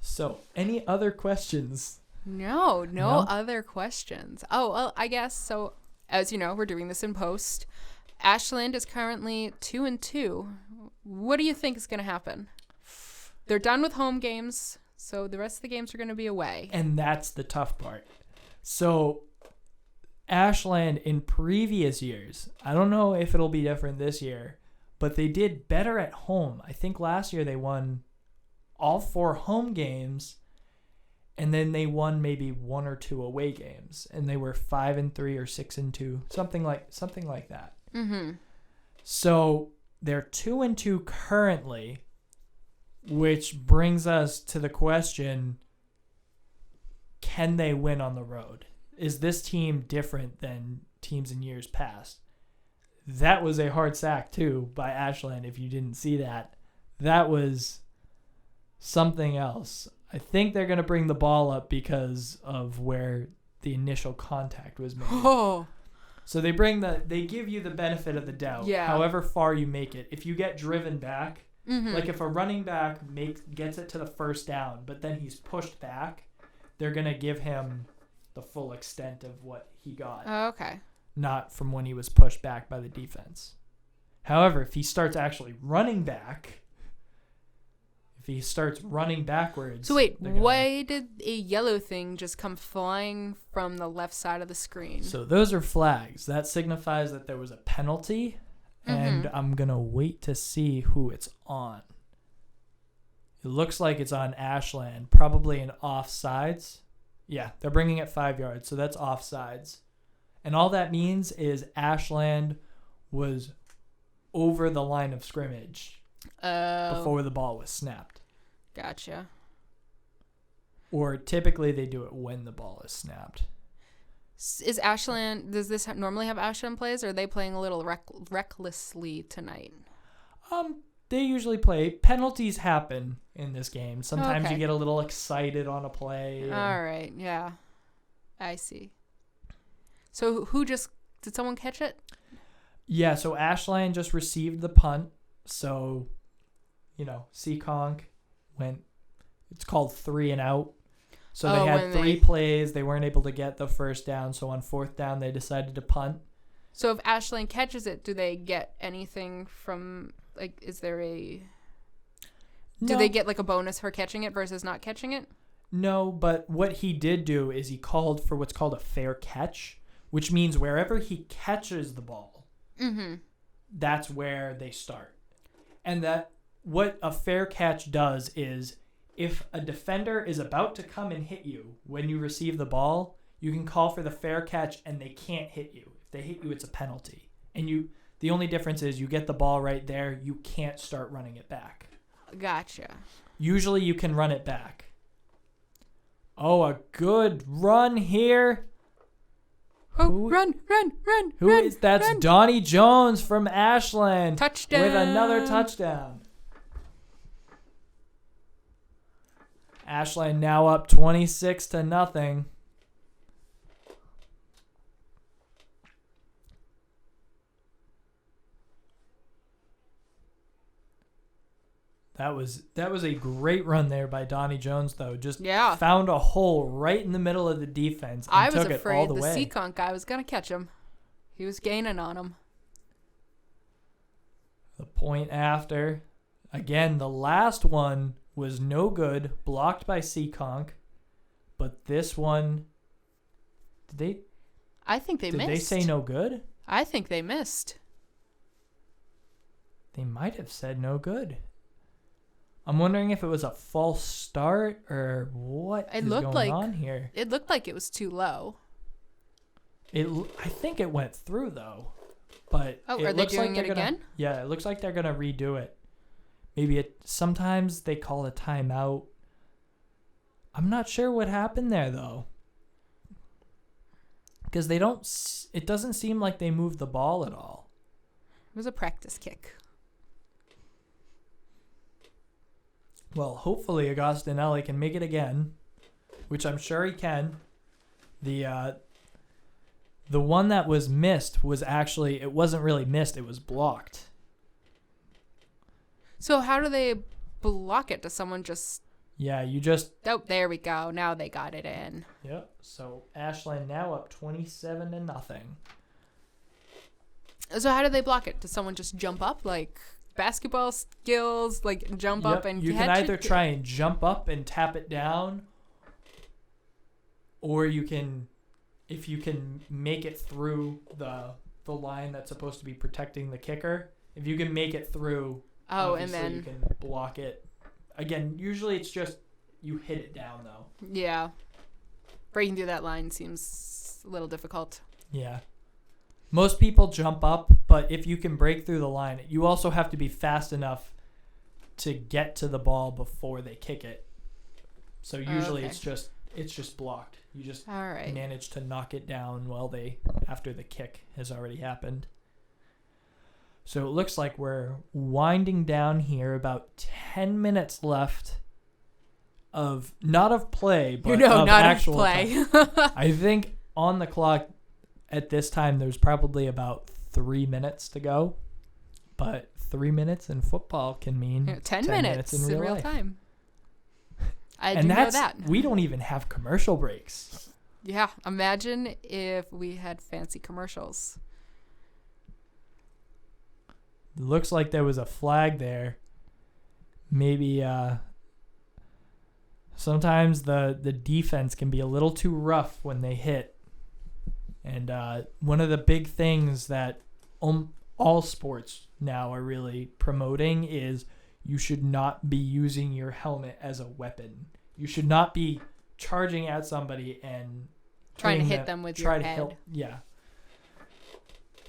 So, any other questions? No No? other questions. Oh, well, I guess so. As you know, we're doing this in post. Ashland is currently 2-2. What do you think is going to happen? They're done with home games, so the rest of the games are going to be away. And that's the tough part. So, Ashland in previous years, I don't know if it'll be different this year, but they did better at home. I think last year they won all 4 home games, and then they won maybe 1 or 2 away games, and they were 5-3 or 6-2, something like that. Mm-hmm. So they're 2-2 currently, which brings us to the question: can they win on the road? Is this team different than teams in years past? That was a hard sack too by Ashland. If you didn't see that, that was something else. I think they're going to bring the ball up because of where the initial contact was made. Oh. So they give you the benefit of the doubt. Yeah. However far you make it. If you get driven back, Mm-hmm. like if a running back gets it to the first down, but then he's pushed back, they're going to give him the full extent of what he got. Oh, okay. Not from when he was pushed back by the defense. However, if he starts actually running back, if he starts running backwards... So wait, why did a yellow thing just come flying from the left side of the screen? So those are flags. That signifies that there was a penalty, and I'm going to wait to see who it's on. It looks like it's on Ashland, probably an offsides. Yeah, they're bringing it 5 yards, so that's offsides. And all that means is Ashland was over the line of scrimmage before the ball was snapped. Gotcha. Or typically they do it when the ball is snapped. Is Ashland, does this normally have Ashland plays, or are they playing a little recklessly tonight? They usually play. Penalties happen in this game. Sometimes Okay. you get a little excited on a play. All right, yeah. I see. So did someone catch it? Yeah, so Ashland just received the punt. So, Seekonk went, it's called 3 and out. So they had 3 plays. They weren't able to get the first down. So on 4th down, they decided to punt. So if Ashland catches it, do they get anything from, like, is there a... Do they get, like, a bonus for catching it versus not catching it? No, but what he did do is he called for what's called a fair catch, which means wherever he catches the ball, that's where they start. And that what a fair catch does is if a defender is about to come and hit you when you receive the ball, you can call for the fair catch and they can't hit you. If they hit you, it's a penalty. And the only difference is you get the ball right there, you can't start running it back. Gotcha. Usually you can run it back. Oh, a good run here. Run. That's Donnie Jones from Ashland. Touchdown. With another touchdown. Ashland now up 26-0. That was a great run there by Donnie Jones, though. Just found a hole right in the middle of the defense and took it all the way. I was afraid the Seekonk guy was going to catch him. He was gaining on him. The point after. Again, the last one was no good, blocked by Seekonk. But this one, I think they missed. Did they say no good? I think they missed. They might have said no good. I'm wondering if it was a false start or what is going on here. It looked like it was too low. I think it went through, though. But are they doing it again? Yeah, it looks like they're going to redo it. Maybe sometimes they call a timeout. I'm not sure what happened there, though. Because it doesn't seem like they moved the ball at all. It was a practice kick. Well, hopefully Agostinelli can make it again, which I'm sure he can. The one that was missed was actually, it wasn't really missed, it was blocked. So how do they block it? Does someone just... Yeah, you just... Oh, there we go. Now they got it in. Yep. So Ashland now up 27-0. So how do they block it? Does someone just jump up, like basketball skills, like jump up and you catch can either it? try and jump up and tap it down, or you can, if you can make it through the line that's supposed to be protecting the kicker, if you can make it through, and then you can block it. Again, usually it's just you hit it down though. Yeah, breaking through that line seems a little difficult. Yeah. Most people jump up, but if you can break through the line, you also have to be fast enough to get to the ball before they kick it. So usually it's just blocked. You just manage to knock it down after the kick has already happened. So it looks like we're winding down here, about 10 minutes left of not of play, but of not actual of play. I think on the clock at this time there's probably about 3 minutes to go. But 3 minutes in football can mean 10 minutes in real life. Time. I do know that. We don't even have commercial breaks. Yeah, imagine if we had fancy commercials. Looks like there was a flag there. Maybe sometimes the defense can be a little too rough when they hit. And one of the big things that all sports now are really promoting is you should not be using your helmet as a weapon. You should not be charging at somebody and trying to hit them with your head. Yeah.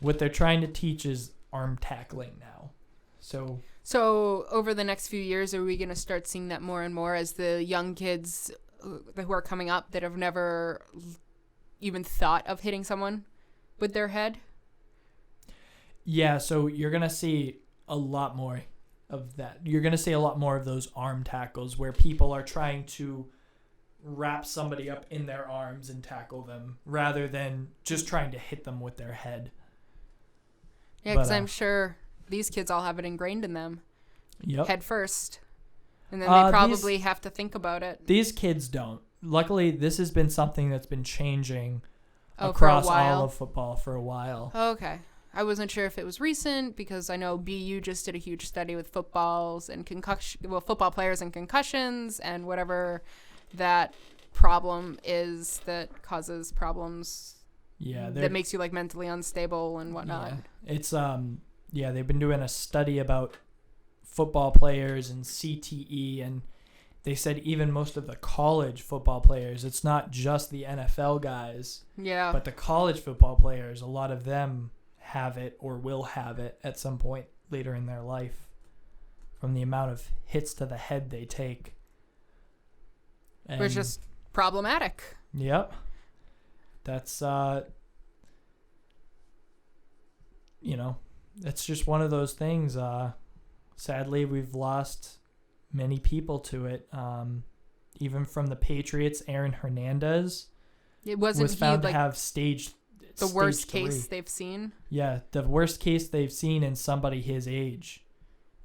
What they're trying to teach is arm tackling now. So over the next few years, are we going to start seeing that more and more as the young kids who are coming up that have never even thought of hitting someone with their head? Yeah, so you're going to see a lot more of that. You're going to see a lot more of those arm tackles where people are trying to wrap somebody up in their arms and tackle them rather than just trying to hit them with their head. Yeah, because I'm sure these kids all have it ingrained in them. Yep. Head first. And then they probably have to think about it. These kids don't. Luckily, this has been something that's been changing across all of football for a while. Okay. I wasn't sure if it was recent because I know BU just did a huge study with football players and concussions and whatever that problem is that causes problems. Yeah, that makes you like mentally unstable and whatnot. Yeah. It's they've been doing a study about football players and CTE, and they said even most of the college football players, it's not just the NFL guys. Yeah. But the college football players, a lot of them have it or will have it at some point later in their life from the amount of hits to the head they take. Which is just problematic. Yep. That's, it's just one of those things. Sadly, we've lost many people to it. Even from the Patriots, Aaron Hernandez was found to have the worst stage 3. case they've seen. Yeah, the worst case they've seen in somebody his age.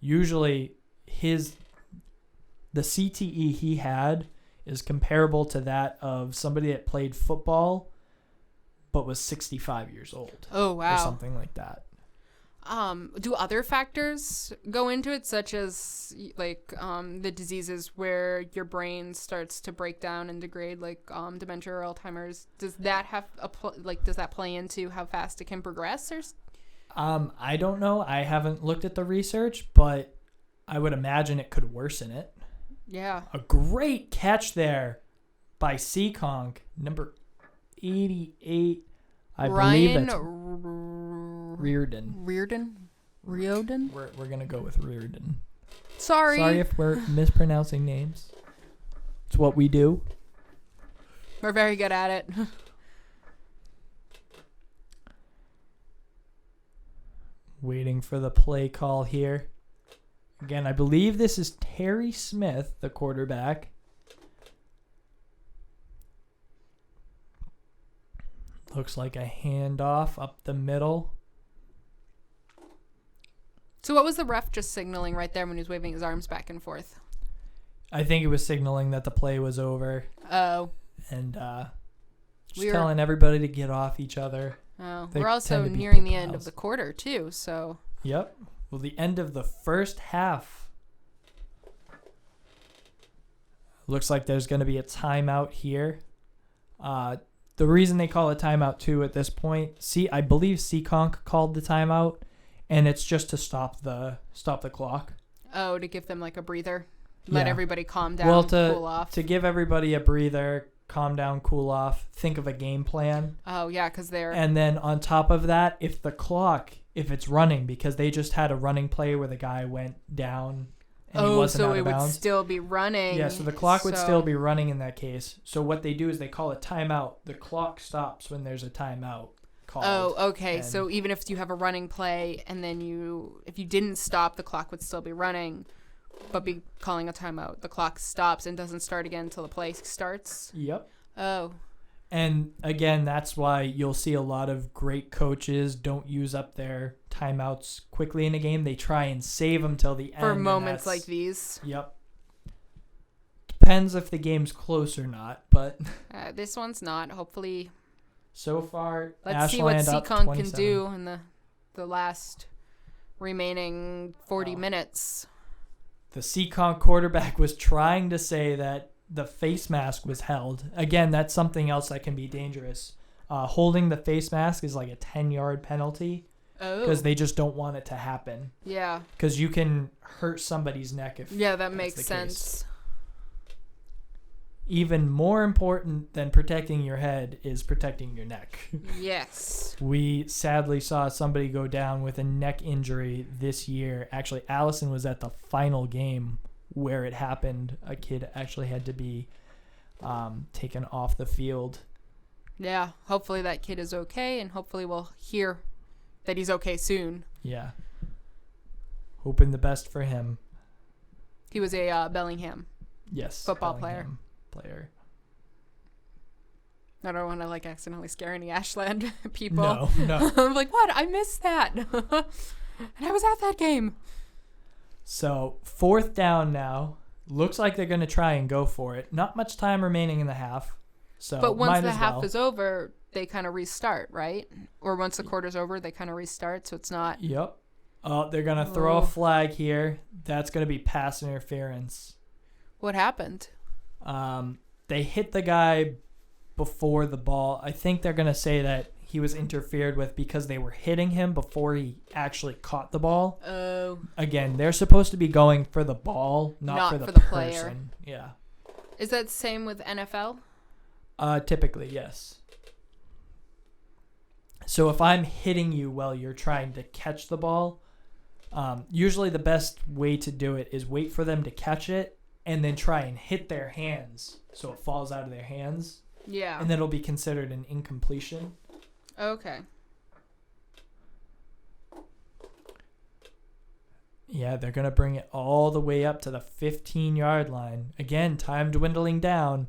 Usually, the CTE he had is comparable to that of somebody that played football but was 65 years old. Oh, wow. Or something like that. Do other factors go into it, such as like the diseases where your brain starts to break down and degrade, like dementia or Alzheimer's? Does that does that play into how fast it can progress? Or I don't know. I haven't looked at the research, but I would imagine it could worsen it. Yeah. A great catch there by Seekonk, number 88. I believe it's Reardon. Reardon? We're going to go with Reardon. Sorry if we're mispronouncing names. It's what we do. We're very good at it. Waiting for the play call here. Again, I believe this is Terry Smith, the quarterback. Looks like a handoff up the middle. So what was the ref just signaling right there when he was waving his arms back and forth? I think it was signaling that the play was over. Oh. And just telling everybody to get off each other. Oh, They we're also tend to be nearing good the end of pals. the quarter, too, so... Yep. Well, the end of the first half. Looks like there's going to be a timeout here. The reason they call a timeout, too, at this point, I believe Seekonk called the timeout, and it's just to stop the clock. Oh, to give them, like, a breather? Let Yeah. everybody calm down, Well, cool off? to give everybody a breather, calm down, cool off, think of a game plan. Oh, yeah, because they're... And then on top of that, if it's running, because they just had a running play where the guy went down and he wasn't out of it bounds. would still be running. Yeah, so the clock would still be running in that case. So what they do is they call a timeout. The clock stops when there's a timeout called. Oh, okay. And So even if you have a running play and then if you didn't stop, the clock would still be running, but be calling a timeout. The clock stops and doesn't start again until the play starts. Yep. Oh. And again, that's why you'll see a lot of great coaches don't use up their timeouts quickly in a game. They try and save them till the end. For moments like these. Yep. Depends if the game's close or not, but This one's not. Hopefully, so far, let's see what Ashland up Seekonk can 27. do in the last remaining 40 Oh. minutes. The Seekonk quarterback was trying to say that the face mask was held. Again, that's something else that can be dangerous. Holding the face mask is like a 10-yard penalty Oh. because they just don't want it to happen. Yeah. Because you can hurt somebody's neck if Yeah, that that's makes the case. sense. Even more important than protecting your head is protecting your neck. Yes. We sadly saw somebody go down with a neck injury this year. Actually, Allison was at the final game where it happened. A kid actually had to be taken off the field. Yeah. Hopefully that kid is okay, and hopefully we'll hear that he's okay soon. Yeah. Hoping the best for him. He was a Bellingham Yes. football Bellingham player. player. I don't want to accidentally scare any Ashland people. No. I'm like, what? I missed that. And I was at that game. So 4th down now. Looks like they're going to try and go for it. Not much time remaining in the half. So But once might the as half well. is over, they kind of restart, right? Or once the quarter's over, they kind of restart, so it's not... Yep. They're going to throw Oh. a flag here. That's going to be pass interference. What happened? They hit the guy before the ball. I think they're going to say that he was interfered with because they were hitting him before he actually caught the ball. Oh. Again, they're supposed to be going for the ball, not for the player. person. Yeah. Is that same with NFL? Typically, yes. So if I'm hitting you while you're trying to catch the ball, usually the best way to do it is wait for them to catch it and then try and hit their hands so it falls out of their hands. Yeah. And then it'll be considered an incompletion. Okay. Yeah, they're going to bring it all the way up to the 15-yard line. Again, time dwindling down.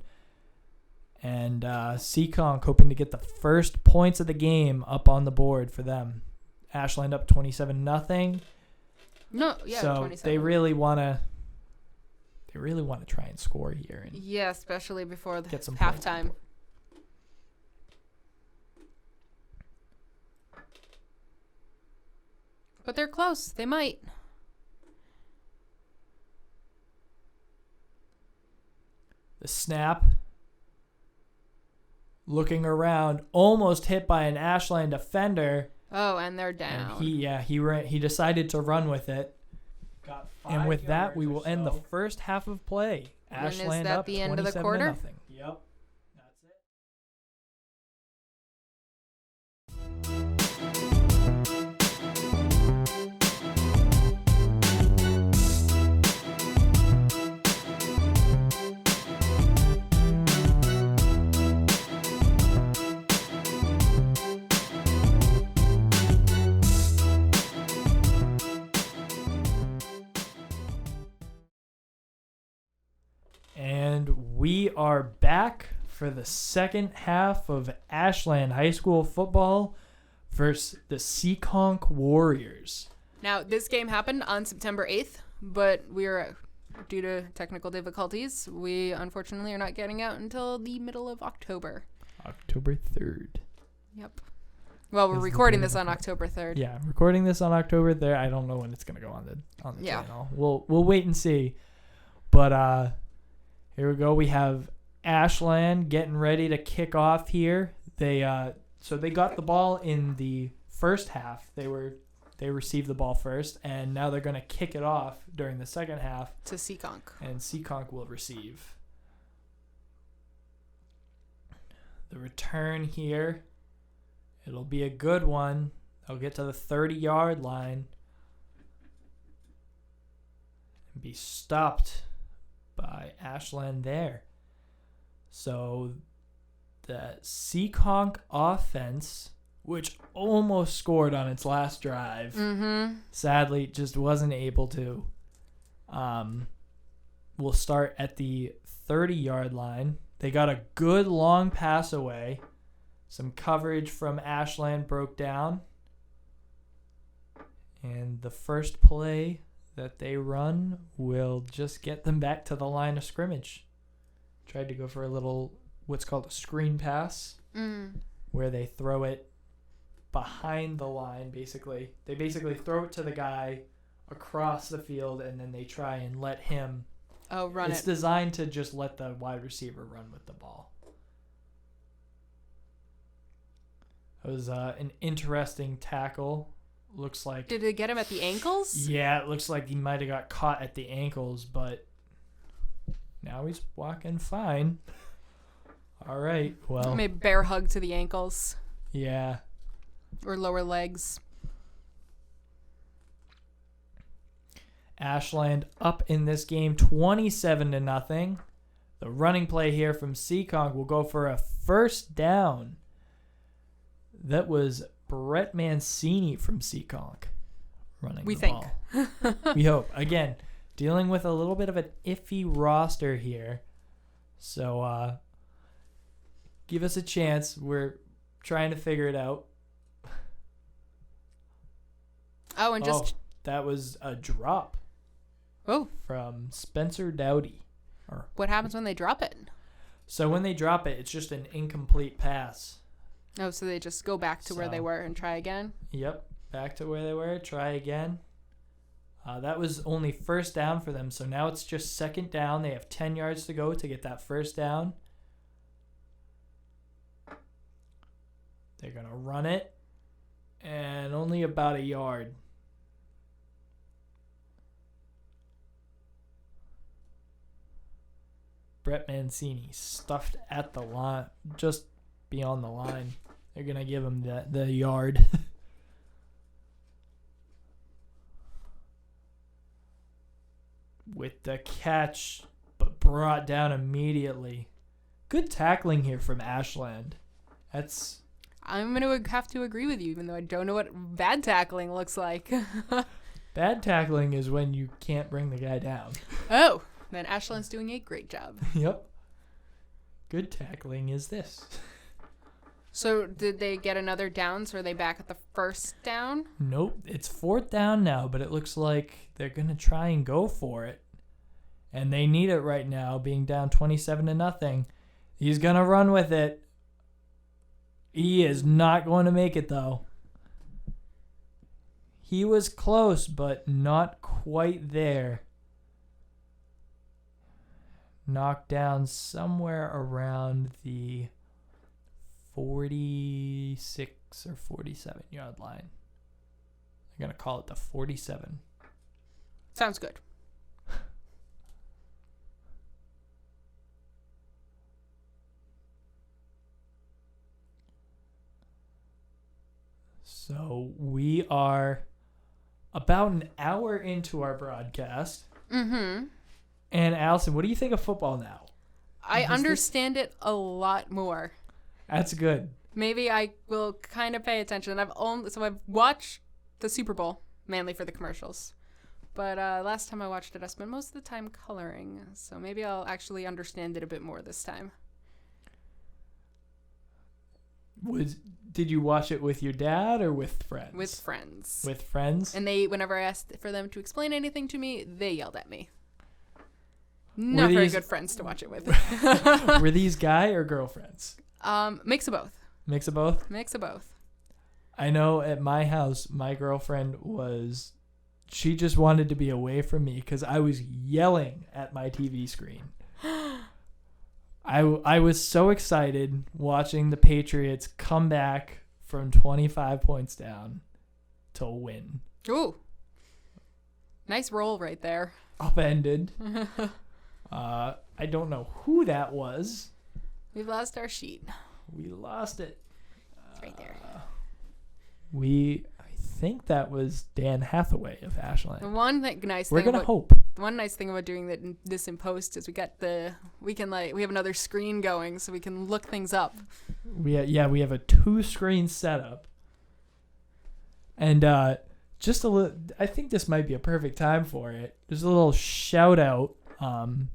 And Seekonk hoping to get the first points of the game up on the board for them. Ashland up 27-0. No, yeah, so 27. they really want to try and score here and Yeah, especially before the get some points on the halftime. board. But they're close. They might. The snap. Looking around, almost hit by an Ashland defender. Oh, and they're down. And he decided to run with it. And with that, we will end the first half of play. And is Ashland that up the end of the 27-0. quarter? Yep. That's it. we are back for the second half of Ashland High School Football versus the Seekonk Warriors. Now, this game happened on September 8th, but due to technical difficulties, we unfortunately are not getting out until the middle of October. October 3rd. Yep. Well, we're recording this on October 3rd. Yeah, recording this on October 3rd. I don't know when it's going to go on the channel. We'll wait and see. But here we go. We have Ashland getting ready to kick off here. They got the ball in the first half. They received the ball first, and now they're going to kick it off during the second half to Seekonk. And Seekonk will receive. The return here, it'll be a good one. They'll get to the 30-yard line and be stopped by Ashland there. So the Seekonk offense, which almost scored on its last drive, sadly just wasn't able to, will start at the 30-yard line. They got a good long pass away. Some coverage from Ashland broke down. And the first play that they run will just get them back to the line of scrimmage. Tried to go for a little, what's called a screen pass, where they throw it behind the line, basically. They basically throw it to the guy across the field, and then they try and let him run it. It's designed to just let the wide receiver run with the ball. It was an interesting tackle. Looks like... Did it get him at the ankles? Yeah, it looks like he might have got caught at the ankles, but now he's walking fine. All right, well... Maybe bear hug to the ankles. Yeah. Or lower legs. Ashland up in this game 27-0. The running play here from Seekonk will go for a first down. That was Brett Mancini from Seekonk running the ball. We hope. Again, dealing with a little bit of an iffy roster here. So give us a chance. We're trying to figure it out. That was a drop. From Spencer Dowdy. What happens when they drop it? So when they drop it, it's just an incomplete pass. Oh, so they just go back to where they were and try again? Yep, back to where they were, try again. That was only first down for them, so now it's just second down. They have 10 yards to go to get that first down. They're going to run it, and only about a yard. Brett Mancini stuffed at the line, just beyond the line. They're going to give him the yard. With the catch, but brought down immediately. Good tackling here from Ashland. I'm going to have to agree with you, even though I don't know what bad tackling looks like. Bad tackling is when you can't bring the guy down. Oh. Then Ashland's doing a great job. Yep. Good tackling is this. So did they get another down? So are they back at the first down? Nope. It's fourth down now, but it looks like they're going to try and go for it. And they need it right now, being down 27-0. He's going to run with it. He is not going to make it, though. He was close, but not quite there. Knocked down somewhere around the 46 or 47 yard line. I'm going to call it the 47. Sounds good. So we are about an hour into our broadcast. Mm-hmm. And Allison, what do you think of football now? I understand it a lot more. That's good. Maybe I will kind of pay attention. I've watched the Super Bowl mainly for the commercials, But last time I watched it, I spent most of the time coloring. So maybe I'll actually understand it a bit more this time. Did you watch it with your dad or with friends? With friends. With friends? And whenever I asked for them to explain anything to me, they yelled at me. Not very good friends to watch it with. Were these guy or girlfriends? Mix of both. Mix of both? Mix of both. I know at my house, my girlfriend she just wanted to be away from me because I was yelling at my TV screen. I was so excited watching the Patriots come back from 25 points down to win. Ooh. Nice roll right there. Upended. I don't know who that was. We've lost our sheet. We lost it. It's right there. I think that was Dan Hathaway of Ashland. The one nice We're thing gonna about, hope. One nice thing about doing this in post is we have another screen going so we can look things up. We have a 2-screen setup. And just a little, I think this might be a perfect time for it. Just a little shout out.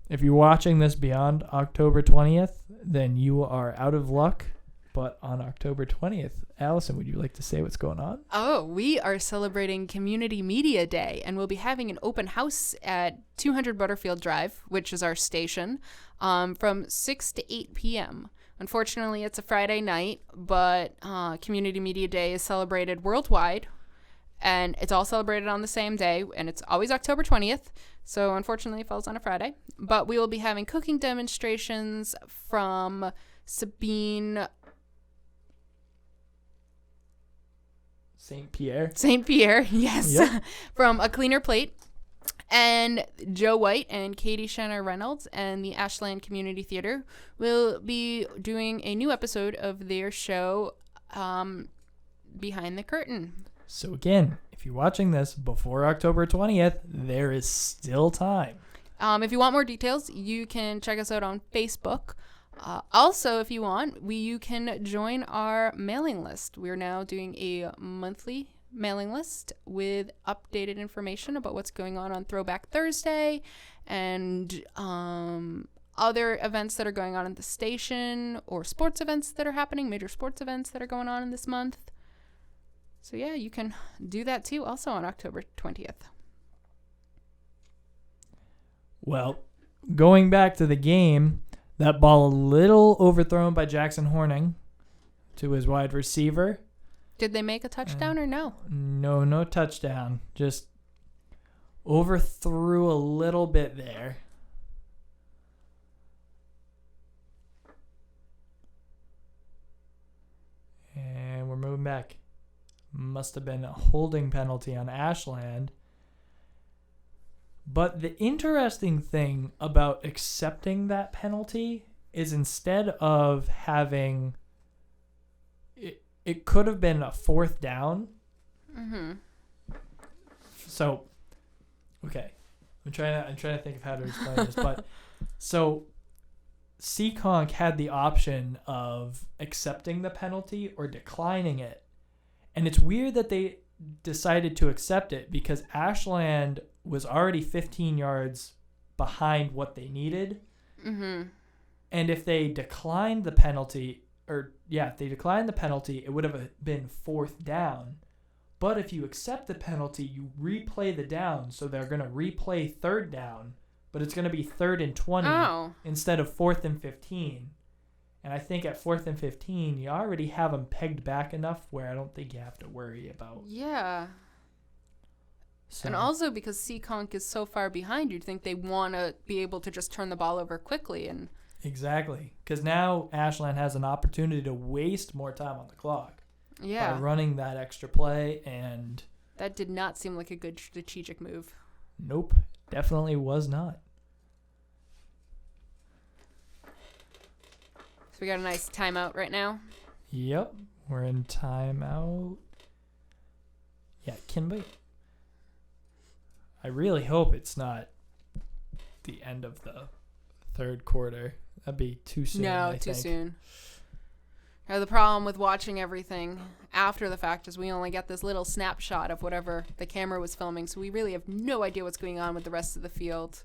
If you're watching this beyond October 20th, then you are out of luck. But on October 20th, Allison, would you like to say what's going on? Oh, we are celebrating Community Media Day, and we'll be having an open house at 200 Butterfield Drive, which is our station, from 6 to 8 p.m. Unfortunately, it's a Friday night, but Community Media Day is celebrated worldwide, and it's all celebrated on the same day, and it's always October 20th, so unfortunately it falls on a Friday. But we will be having cooking demonstrations from Sabine... St. Pierre, yes. Yep. From A Cleaner Plate. And Joe White and Katie Shanner Reynolds and the Ashland Community Theater will be doing a new episode of their show, Behind the Curtain. So again, if you're watching this before October 20th, there is still time. If you want more details, you can check us out on Facebook. Also, if you want, you can join our mailing list. We're now doing a monthly mailing list with updated information about what's going on Throwback Thursday and other events that are going on at the station or sports events that are happening, major sports events that are going on in this month. So yeah, you can do that too, also on October 20th. Well, going back to the game... That ball a little overthrown by Jackson Horning to his wide receiver. Did they make a touchdown or no? No touchdown. Just overthrew a little bit there. And we're moving back. Must have been a holding penalty on Ashland. But the interesting thing about accepting that penalty is instead of having it could have been a 4th down. Mm-hmm. So, okay, I'm trying to think of how to explain this, but so Seekonk had the option of accepting the penalty or declining it, and it's weird that they decided to accept it because Ashland was already 15 yards behind what they needed. Mm-hmm. And if they declined the penalty, it would have been 4th down. But if you accept the penalty, you replay the down. So they're going to replay 3rd down, but it's going to be 3rd and 20 instead of 4th and 15. And I think at 4th and 15, you already have them pegged back enough where I don't think you have to worry about. Yeah. So. And also because Seekonk is so far behind, you'd think they want to be able to just turn the ball over quickly. And exactly. Because now Ashland has an opportunity to waste more time on the clock. Yeah. By running that extra play. And that did not seem like a good strategic move. Nope. Definitely was not. So we got a nice timeout right now. Yep. We're in timeout. Yeah, Kinby. I really hope it's not the end of the 3rd quarter. That'd be too soon. No, too soon. The problem with watching everything after the fact, as we only get this little snapshot of whatever the camera was filming, so we really have no idea what's going on with the rest of the field.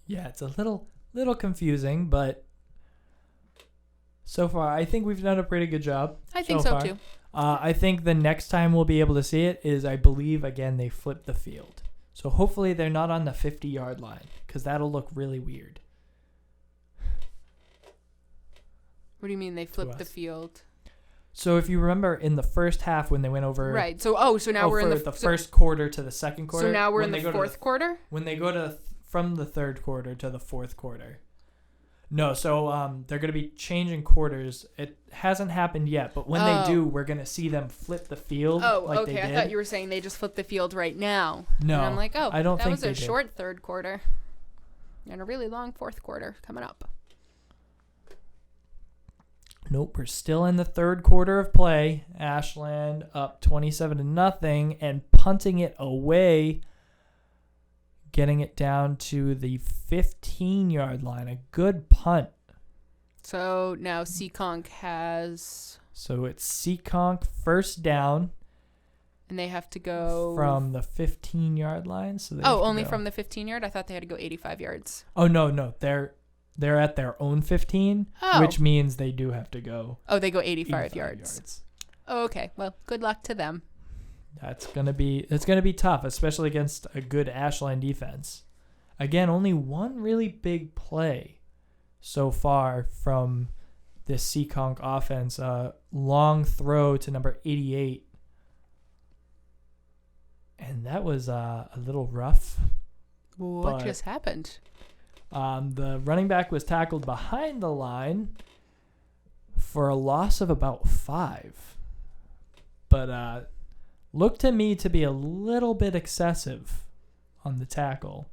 Yeah, it's a little confusing, but so far I think we've done a pretty good job. I think so too. I think the next time we'll be able to see it is, I believe, again, they flip the field. So hopefully they're not on the 50-yard line, because that'll look really weird. What do you mean they flipped the field? So if you remember in the first half when they went over... Right. So now we're in the first quarter to the second quarter. So now we're in the fourth quarter? When they go from the third quarter to the fourth quarter. No, so they're going to be changing quarters. It hasn't happened yet, but when they do, we're going to see them flip the field. Oh, like okay. They did. I thought you were saying they just flipped the field right now. No, and I'm like, I don't that think was they a did. short third quarter and a really long fourth quarter coming up. Nope, we're still in the third quarter of play. Ashland up 27-0 and punting it away, getting it down to the 15-yard line. A good punt. So now Seekonk has... So it's Seekonk first down. And they have to go... From the 15-yard line. So only from the 15-yard? I thought they had to go 85 yards. Oh, no. They're at their own 15, which means they do have to go. Oh, they go 85 yards. Oh, okay. Well, good luck to them. It's gonna be tough, especially against a good Ashland defense. Again, only one really big play so far from this Seekonk offense. Long throw to number 88, and that was a little rough. What just happened? The running back was tackled behind the line for a loss of about 5, but looked to me to be a little bit excessive on the tackle.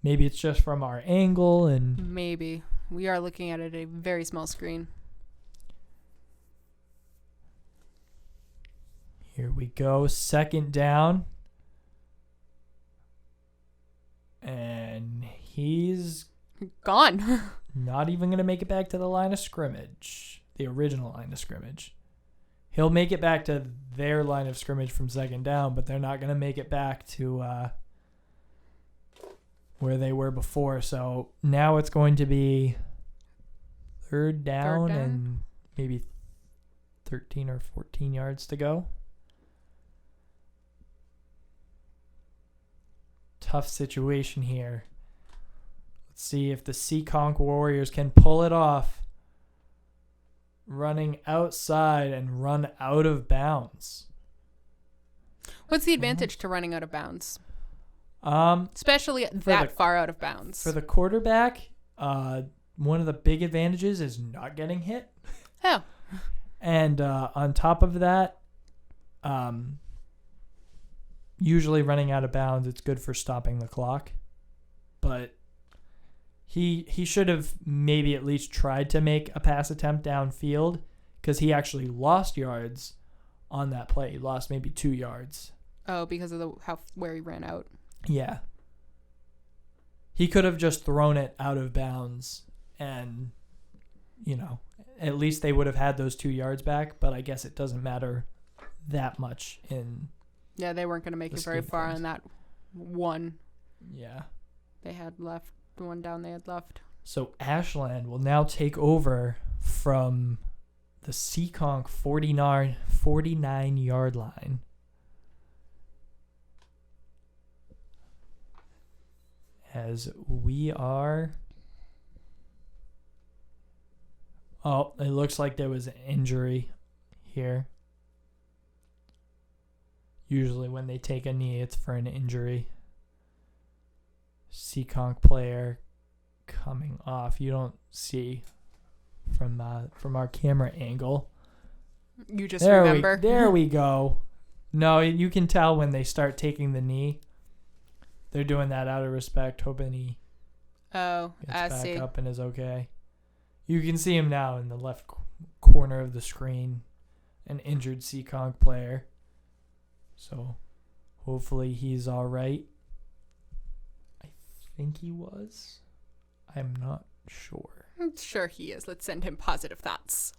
Maybe it's just from our angle and... Maybe. We are looking at it at a very small screen. Here we go. Second down. And he's... gone. not even going to make it back to the line of scrimmage. The original line of scrimmage. He'll make it back to their line of scrimmage from second down, but they're not going to make it back to where they were before. So now it's going to be third down and maybe 13 or 14 yards to go. Tough situation here. Let's see if the Seekonk Warriors can pull it off. Running outside and run out of bounds. What's the advantage to running out of bounds? Especially that far out of bounds. For the quarterback, one of the big advantages is not getting hit. Oh. And on top of that, usually running out of bounds, it's good for stopping the clock. But he should have maybe at least tried to make a pass attempt downfield, because he actually lost yards on that play. He lost maybe 2 yards. Oh, because of where he ran out. Yeah. He could have just thrown it out of bounds and, at least they would have had those 2 yards back, but I guess it doesn't matter that much in... Yeah, they weren't going to make it very far on that one. Yeah. They had left. The one down they had left. So Ashland will now take over from the Seekonk 49-yard line. As we are... Oh, it looks like there was an injury here. Usually when they take a knee, it's for an injury. Seekonk player coming off. You don't see from our camera angle. You just remember. There we go. No, you can tell when they start taking the knee. They're doing that out of respect, hoping he gets back up and is okay. You can see him now in the left corner of the screen, an injured Seekonk player. So hopefully he's all right. I think he was. I'm not sure. I'm sure he is. Let's send him positive thoughts.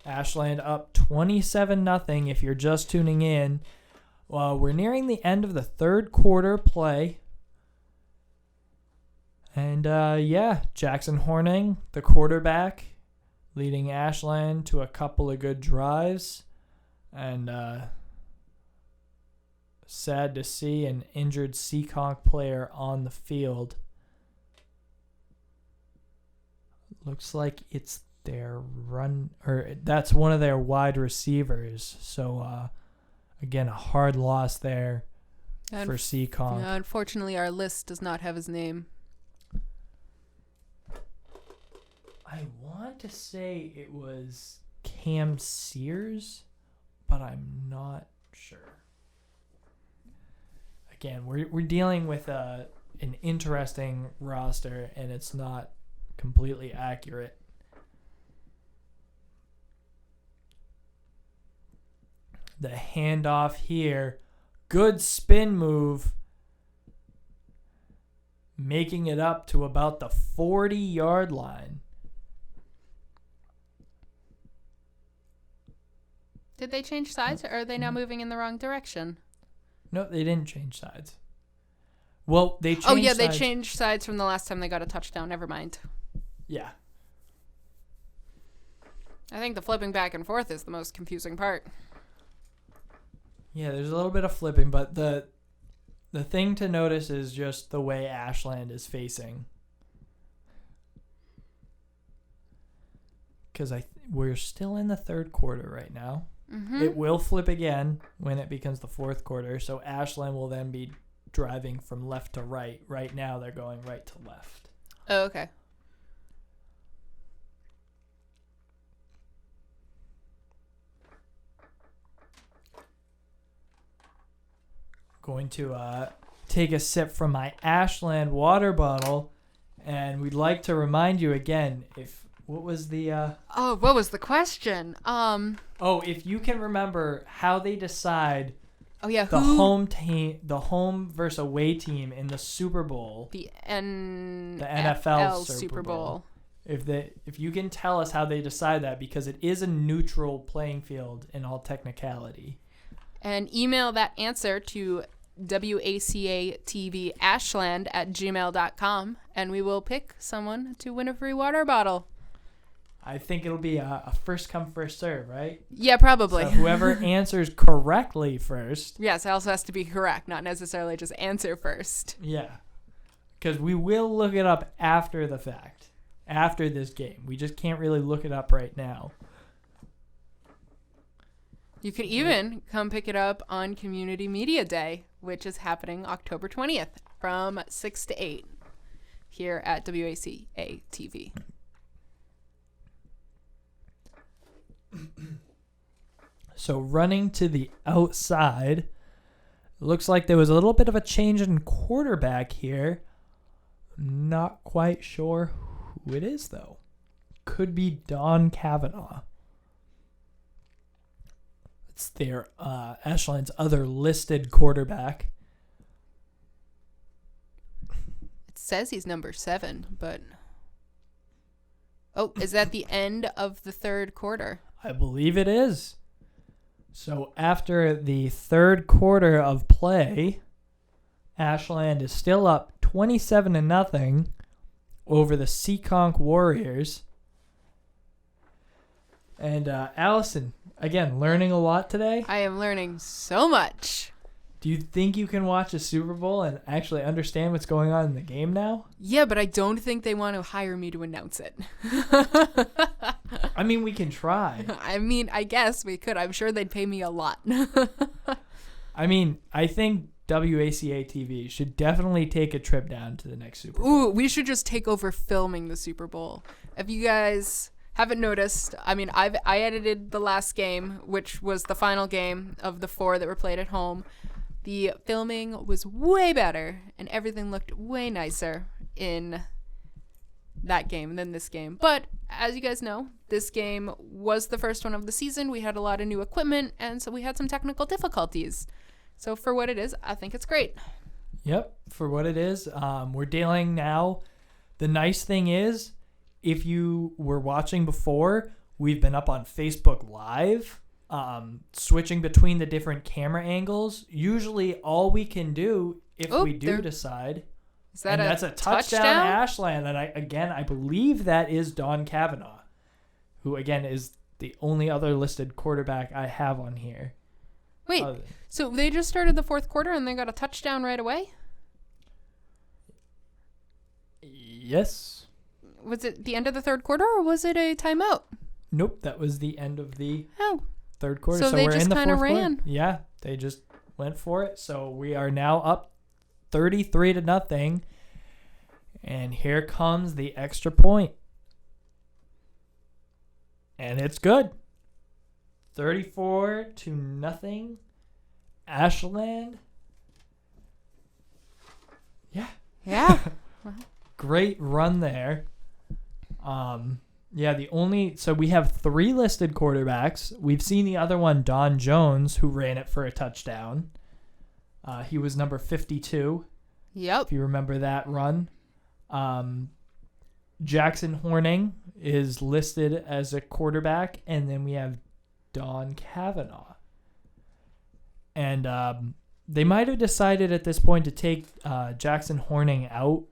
Ashland up 27-0 if you're just tuning in. Well, we're nearing the end of the third quarter play. And, Jackson Horning, the quarterback, leading Ashland to a couple of good drives. And sad to see an injured Seekonk player on the field. Looks like it's their that's one of their wide receivers. So, again, a hard loss there for Seekonk. Unfortunately, our list does not have his name. I want to say it was Cam Sears, but I'm not sure. Again, we're dealing with an interesting roster, and it's not completely accurate. The handoff here. Good spin move. Making it up to about the 40-yard line. Did they change sides, or are they now moving in the wrong direction? No, they didn't change sides. Well, they changed sides. They changed sides from the last time they got a touchdown. Never mind. Yeah. I think the flipping back and forth is the most confusing part. Yeah, there's a little bit of flipping, but the thing to notice is just the way Ashland is facing. Because we're still in the third quarter right now. Mm-hmm. It will flip again when it becomes the fourth quarter, so Ashland will then be driving from left to right. Right now, they're going right to left. Oh, okay. Going to take a sip from my Ashland water bottle, and we'd like to remind you again, what was the what was the question? if you can remember how they decide the home versus away team in the Super Bowl, the NFL Super Bowl. If you can tell us how they decide that, because it is a neutral playing field in all technicality. And email that answer to WACA-TV Ashland@gmail.com, and we will pick someone to win a free water bottle. I think it'll be a first come, first serve, right? Yeah, probably. So whoever answers correctly first. Yes, it also has to be correct, not necessarily just answer first. Yeah. Because we will look it up after the fact, after this game. We just can't really look it up right now. You could even come pick it up on Community Media Day, which is happening October 20th from 6 to 8 here at WACA-TV. So running to the outside, looks like there was a little bit of a change in quarterback here. Not quite sure who it is, though. Could be Don Kavanaugh. It's their Ashland's other listed quarterback. It says he's number 7, but... Oh, is that the end of the third quarter? I believe it is. So after the third quarter of play, Ashland is still up 27-0 over the Seekonk Warriors. And Allison, again, learning a lot today. I am learning so much. Do you think you can watch a Super Bowl and actually understand what's going on in the game now? Yeah, but I don't think they want to hire me to announce it. I mean, we can try. I guess we could. I'm sure they'd pay me a lot. I mean, I think WACA-TV should definitely take a trip down to the next Super Bowl. Ooh, we should just take over filming the Super Bowl. If you guys haven't noticed, I mean, I edited the last game, which was the final game of the 4 that were played at home. The filming was way better, and everything looked way nicer in that game than this game. But as you guys know, this game was the first one of the season. We had a lot of new equipment, and so we had some technical difficulties. So for what it is, I think it's great. Yep, for what it is. We're dealing now. The nice thing is, if you were watching before, We've been up on Facebook Live, switching between the different camera angles. Usually all we can do, if we do decide, that's a touchdown to Ashland. And I believe that is Don Kavanaugh, who, again, is the only other listed quarterback I have on here. Wait, so they just started the fourth quarter and they got a touchdown right away? Yes. Was it the end of the third quarter or was it a timeout? Nope, that was the end of the third quarter. So they we're just in the kind of fourth ran. quarter. Yeah, they just went for it. So we are now up 33-0. And here comes the extra point. And it's good. 34-0. Ashland. Yeah. Yeah. Great run there. So we have 3 listed quarterbacks. We've seen the other one, Don Jones, who ran it for a touchdown. He was number 52. Yep. If you remember that run. Jackson Horning is listed as a quarterback, and then we have Don Kavanaugh. And they might have decided at this point to take Jackson Horning out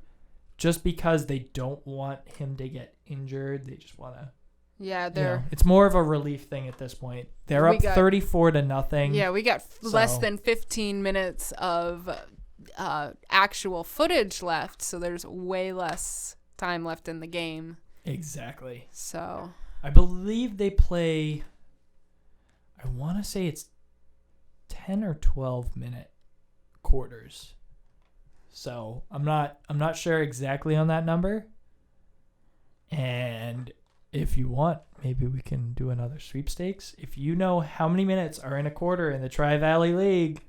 just because they don't want him to get injured. They just want to. Yeah, it's more of a relief thing at this point. They're up 34-0. Yeah, we got less than 15 minutes of actual footage left, so there's way less time left in the game. Exactly. So I believe they play, I want to say it's 10 or 12 minute quarters. So I'm not sure exactly on that number. And if you want, maybe we can do another sweepstakes. If you know how many minutes are in a quarter in the Tri-Valley League,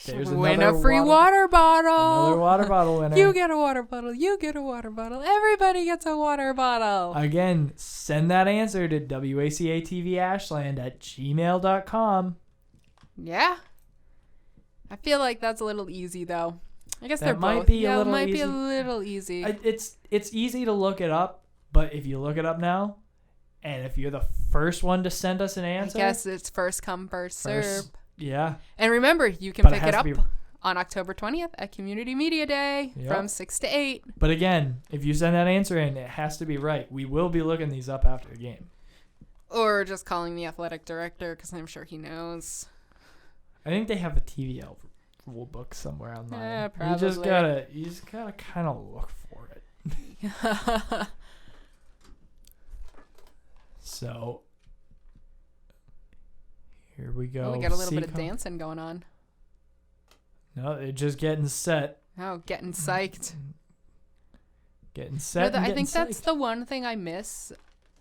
there's win a free water bottle. Another water bottle winner. You get a water bottle. You get a water bottle. Everybody gets a water bottle. Again, send that answer to WACA-TV@gmail.com. Yeah. I feel like that's a little easy, though. I guess they're might both. Be a it little might easy. be a little easy. It's easy to look it up, but if you look it up now, and if you're the first one to send us an answer, I guess it's first come, first serve. Yeah. And remember, you can pick it up on October 20th at Community Media Day from 6 to 8. But again, if you send that answer in, it has to be right. We will be looking these up after the game. Or just calling the athletic director, because I'm sure he knows. I think they have a TVL rule book somewhere online. Yeah, probably. You just gotta kind of look for it. So here we go. Oh, we got a little bit of dancing going on. No, they're just getting set. Oh, getting psyched. Getting set. I think that's the one thing I miss.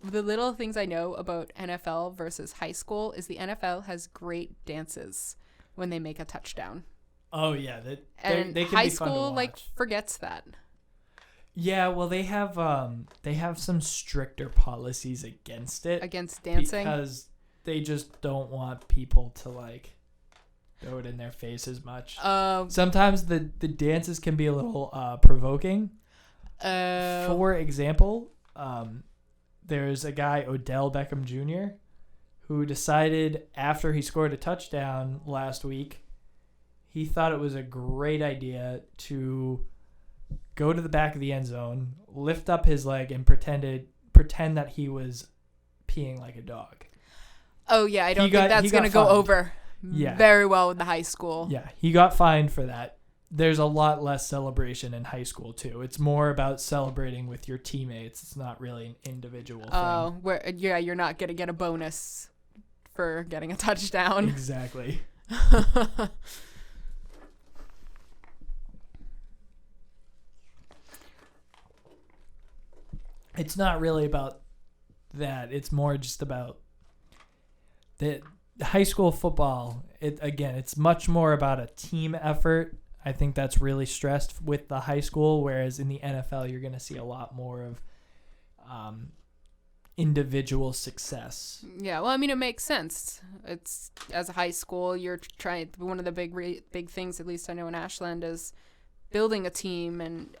The little things I know about NFL versus high school is the NFL has great dances when they make a touchdown. Oh yeah, and they can high be fun school to watch. forgets that. Yeah, well they have some stricter policies against it. Against dancing? Because they just don't want people to throw it in their face as much. Sometimes the dances can be a little provoking. For example, there's a guy, Odell Beckham Jr., who decided after he scored a touchdown last week, he thought it was a great idea to go to the back of the end zone, lift up his leg, and pretend that he was peeing like a dog. Oh, yeah. I don't think that's going to go over very well with the high school. Yeah, he got fined for that. There's a lot less celebration in high school, too. It's more about celebrating with your teammates. It's not really an individual thing. Oh, you're not going to get a bonus for getting a touchdown. Exactly. It's not really about that. It's more just about the high school football. It's much more about a team effort. I think that's really stressed with the high school, whereas in the NFL, you're going to see a lot more of individual success. Yeah, well, I mean, it makes sense. It's as a high school, you're trying. One of the big things, at least I know in Ashland, is building a team and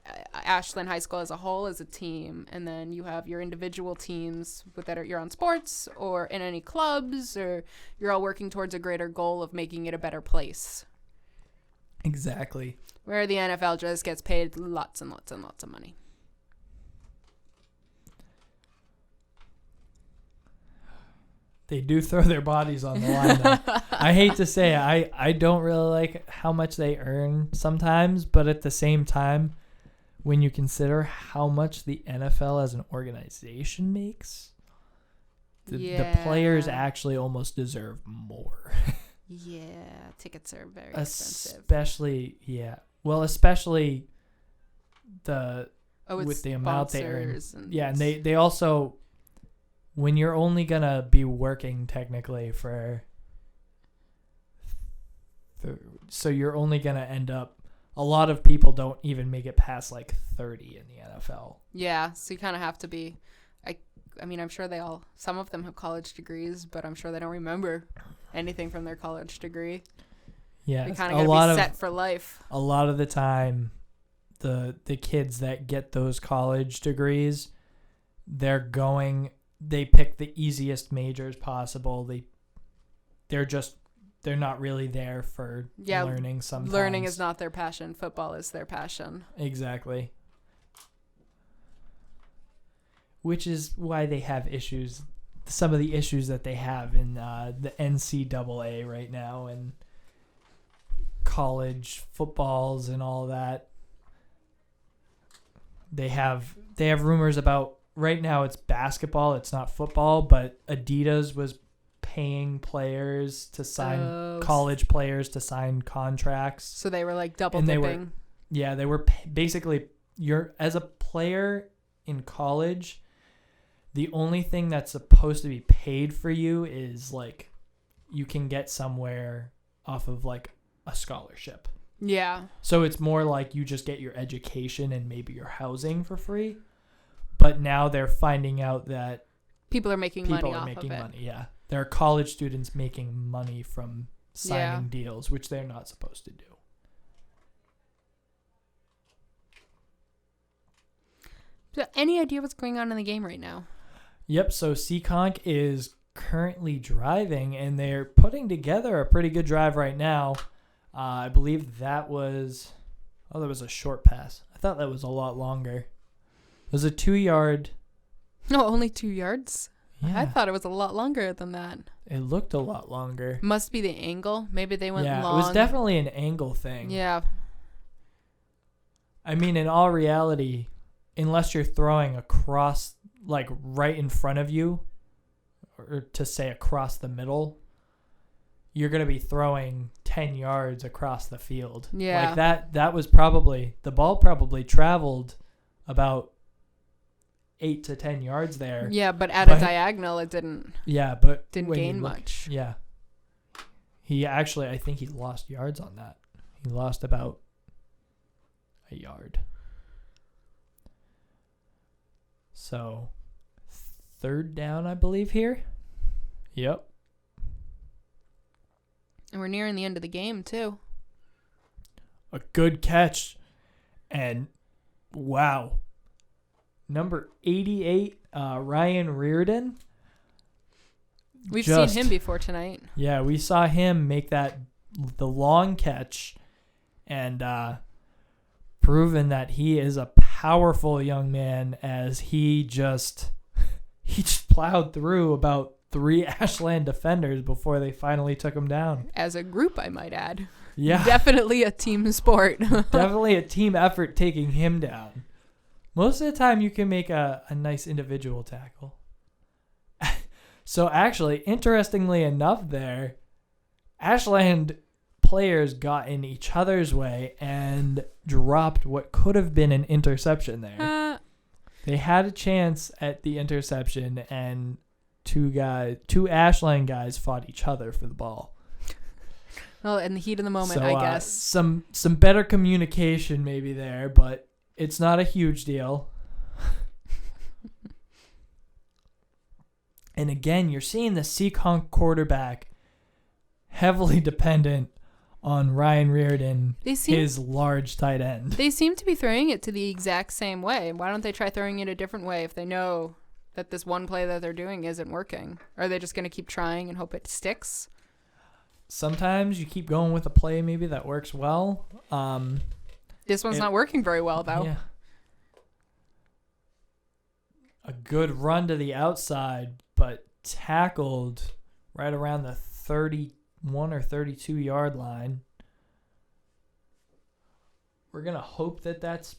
Ashland High School as a whole as a team, and then you have your individual teams whether you're on sports or in any clubs, or you're all working towards a greater goal of making it a better place. Exactly. Where the NFL just gets paid lots and lots and lots of money. They do throw their bodies on the line, though. I hate to say it, I don't really like how much they earn sometimes, but at the same time, when you consider how much the NFL as an organization makes, the players actually almost deserve more. Yeah, tickets are very expensive. Especially with the amount they earn. And they also, when you're only going to be working technically so you're only going to end up, a lot of people don't even make it past like 30 in the NFL. Yeah, so you kind of have to be, I mean, I'm sure some of them have college degrees, but I'm sure they don't remember anything from their college degree. Yeah, you kind of got to be set for life. A lot of the time, the kids that get those college degrees, they pick the easiest majors possible. They're not really there for learning sometimes. Learning is not their passion. Football is their passion. Exactly. Which is why they have issues, some of the issues that they have in the NCAA right now and college footballs and all that. They have rumors about, right now it's basketball, it's not football, but Adidas was paying players to sign, college players to sign contracts. So they were like double dipping. They were basically, as a player in college, the only thing that's supposed to be paid for you is like you can get somewhere off of like a scholarship. Yeah. So it's more like you just get your education and maybe your housing for free. But now they're finding out that people are making money off of it. Yeah. There are college students making money from signing deals, which they're not supposed to do. So any idea what's going on in the game right now? Yep, so Seekonk is currently driving, and they're putting together a pretty good drive right now. I believe that was a short pass. I thought that was a lot longer. It was a 2-yard. No, only 2 yards? Yeah. I thought it was a lot longer than that. It looked a lot longer. Must be the angle. Maybe they went long. Yeah, it was definitely an angle thing. Yeah. I mean, in all reality, unless you're throwing across, like right in front of you, or to say across the middle, you're going to be throwing 10 yards across the field. Yeah. Like that was probably, the ball probably traveled about 8 to 10 yards there. Yeah, but at a diagonal, it didn't. Yeah, but didn't gain much. Yeah. He actually, I think he lost yards on that. He lost about a yard. So, 3rd down, I believe, here. Yep. And we're nearing the end of the game, too. A good catch. And, wow. Number 88, Ryan Reardon. We've seen him before tonight. Yeah, we saw him make the long catch and proven that he is a powerful young man, as he just plowed through about 3 Ashland defenders before they finally took him down. As a group, I might add. Yeah. Definitely a team sport. Definitely a team effort taking him down. Most of the time you can make a nice individual tackle. So actually, interestingly enough there, Ashland players got in each other's way and dropped what could have been an interception there. They had a chance at the interception, and two Ashland guys fought each other for the ball. Well, in the heat of the moment, I guess. Some better communication maybe there, but it's not a huge deal. And again, you're seeing the Seekonk quarterback heavily dependent on Ryan Reardon, They seem- his large tight end. They seem to be throwing it to the exact same way. Why don't they try throwing it a different way if they know that this one play that they're doing isn't working? Are they just going to keep trying and hope it sticks? Sometimes you keep going with a play maybe that works well. This one's not working very well, though. Yeah. A good run to the outside, but tackled right around the 31 or 32 yard line. We're going to hope that that's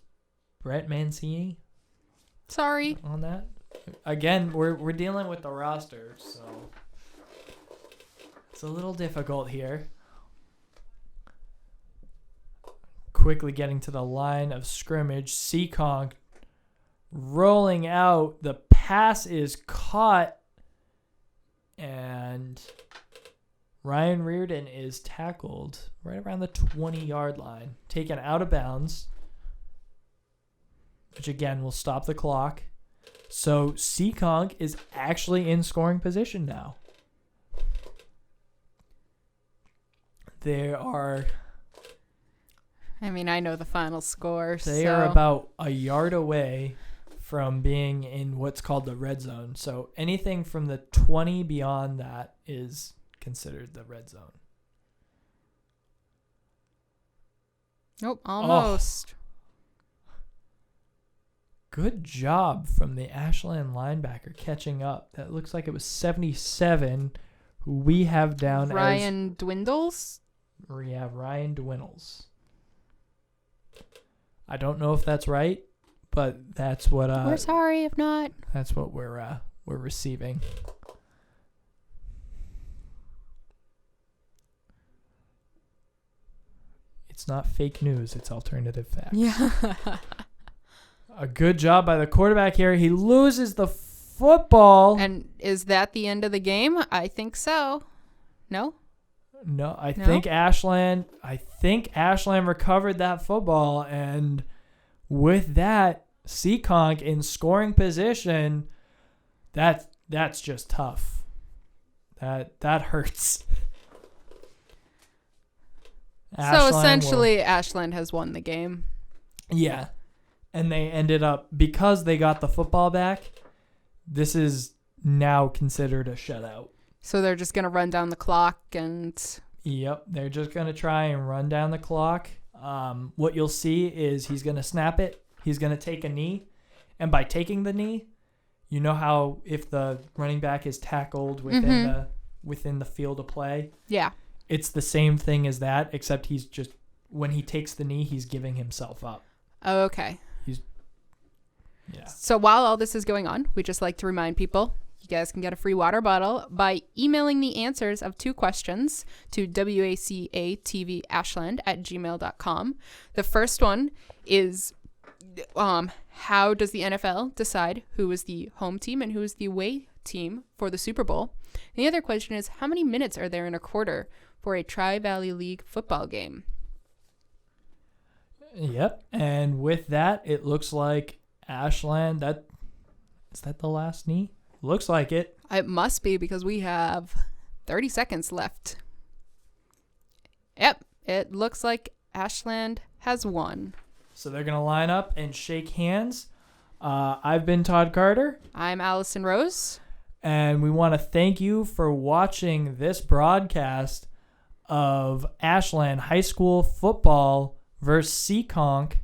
Brett Mancini. Sorry. On that. Again, we're dealing with the roster, so it's a little difficult here. Quickly getting to the line of scrimmage. Seekonk rolling out. The pass is caught. And Ryan Reardon is tackled right around the 20-yard line. Taken out of bounds. Which, again, will stop the clock. So Seekonk is actually in scoring position now. There are... I mean, I know the final score. They are about a yard away from being in what's called the red zone. So anything from the 20 beyond that is considered the red zone. Nope, almost. Oh. Good job from the Ashland linebacker catching up. That looks like it was 77, who we have down Ryan Dwindles? We have Ryan Dwindles. I don't know if that's right, but that's what We're sorry if not. That's what we're receiving. It's not fake news, it's alternative facts. Yeah. A good job by the quarterback here. He loses the football. And is that the end of the game? I think so. No? No, I think Ashland recovered that football, and with that, Seekonk in scoring position, that's just tough. That hurts. So essentially, Ashland has won the game. Yeah. And they ended up, because they got the football back, this is now considered a shutout. So they're just going to run down the clock and... Yep, they're just going to try and run down the clock. What you'll see is he's going to snap it. He's going to take a knee. And by taking the knee, you know how if the running back is tackled within the field of play? Yeah. It's the same thing as that, except he's just, when he takes the knee, he's giving himself up. Oh, okay. Yeah. So while all this is going on, we just like to remind people, you guys can get a free water bottle by emailing the answers of 2 questions to WACA-TV@gmail.com. The first one is, how does the NFL decide who is the home team and who is the away team for the Super Bowl? And the other question is, how many minutes are there in a quarter for a Tri-Valley League football game? Yep. And with that, it looks like Ashland, is that the last knee? Looks like it. It must be, because we have 30 seconds left. Yep. It looks like Ashland has won. So they're going to line up and shake hands. I've been Todd Carter. I'm Allison Rose. And we want to thank you for watching this broadcast of Ashland High School Football versus Seekonk.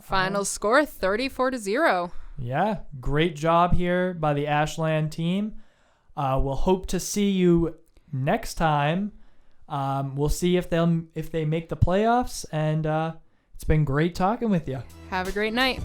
Final score 34-0. Yeah, great job here by the Ashland team. We'll hope to see you next time. We'll see if they make the playoffs, and it's been great talking with you. Have a great night.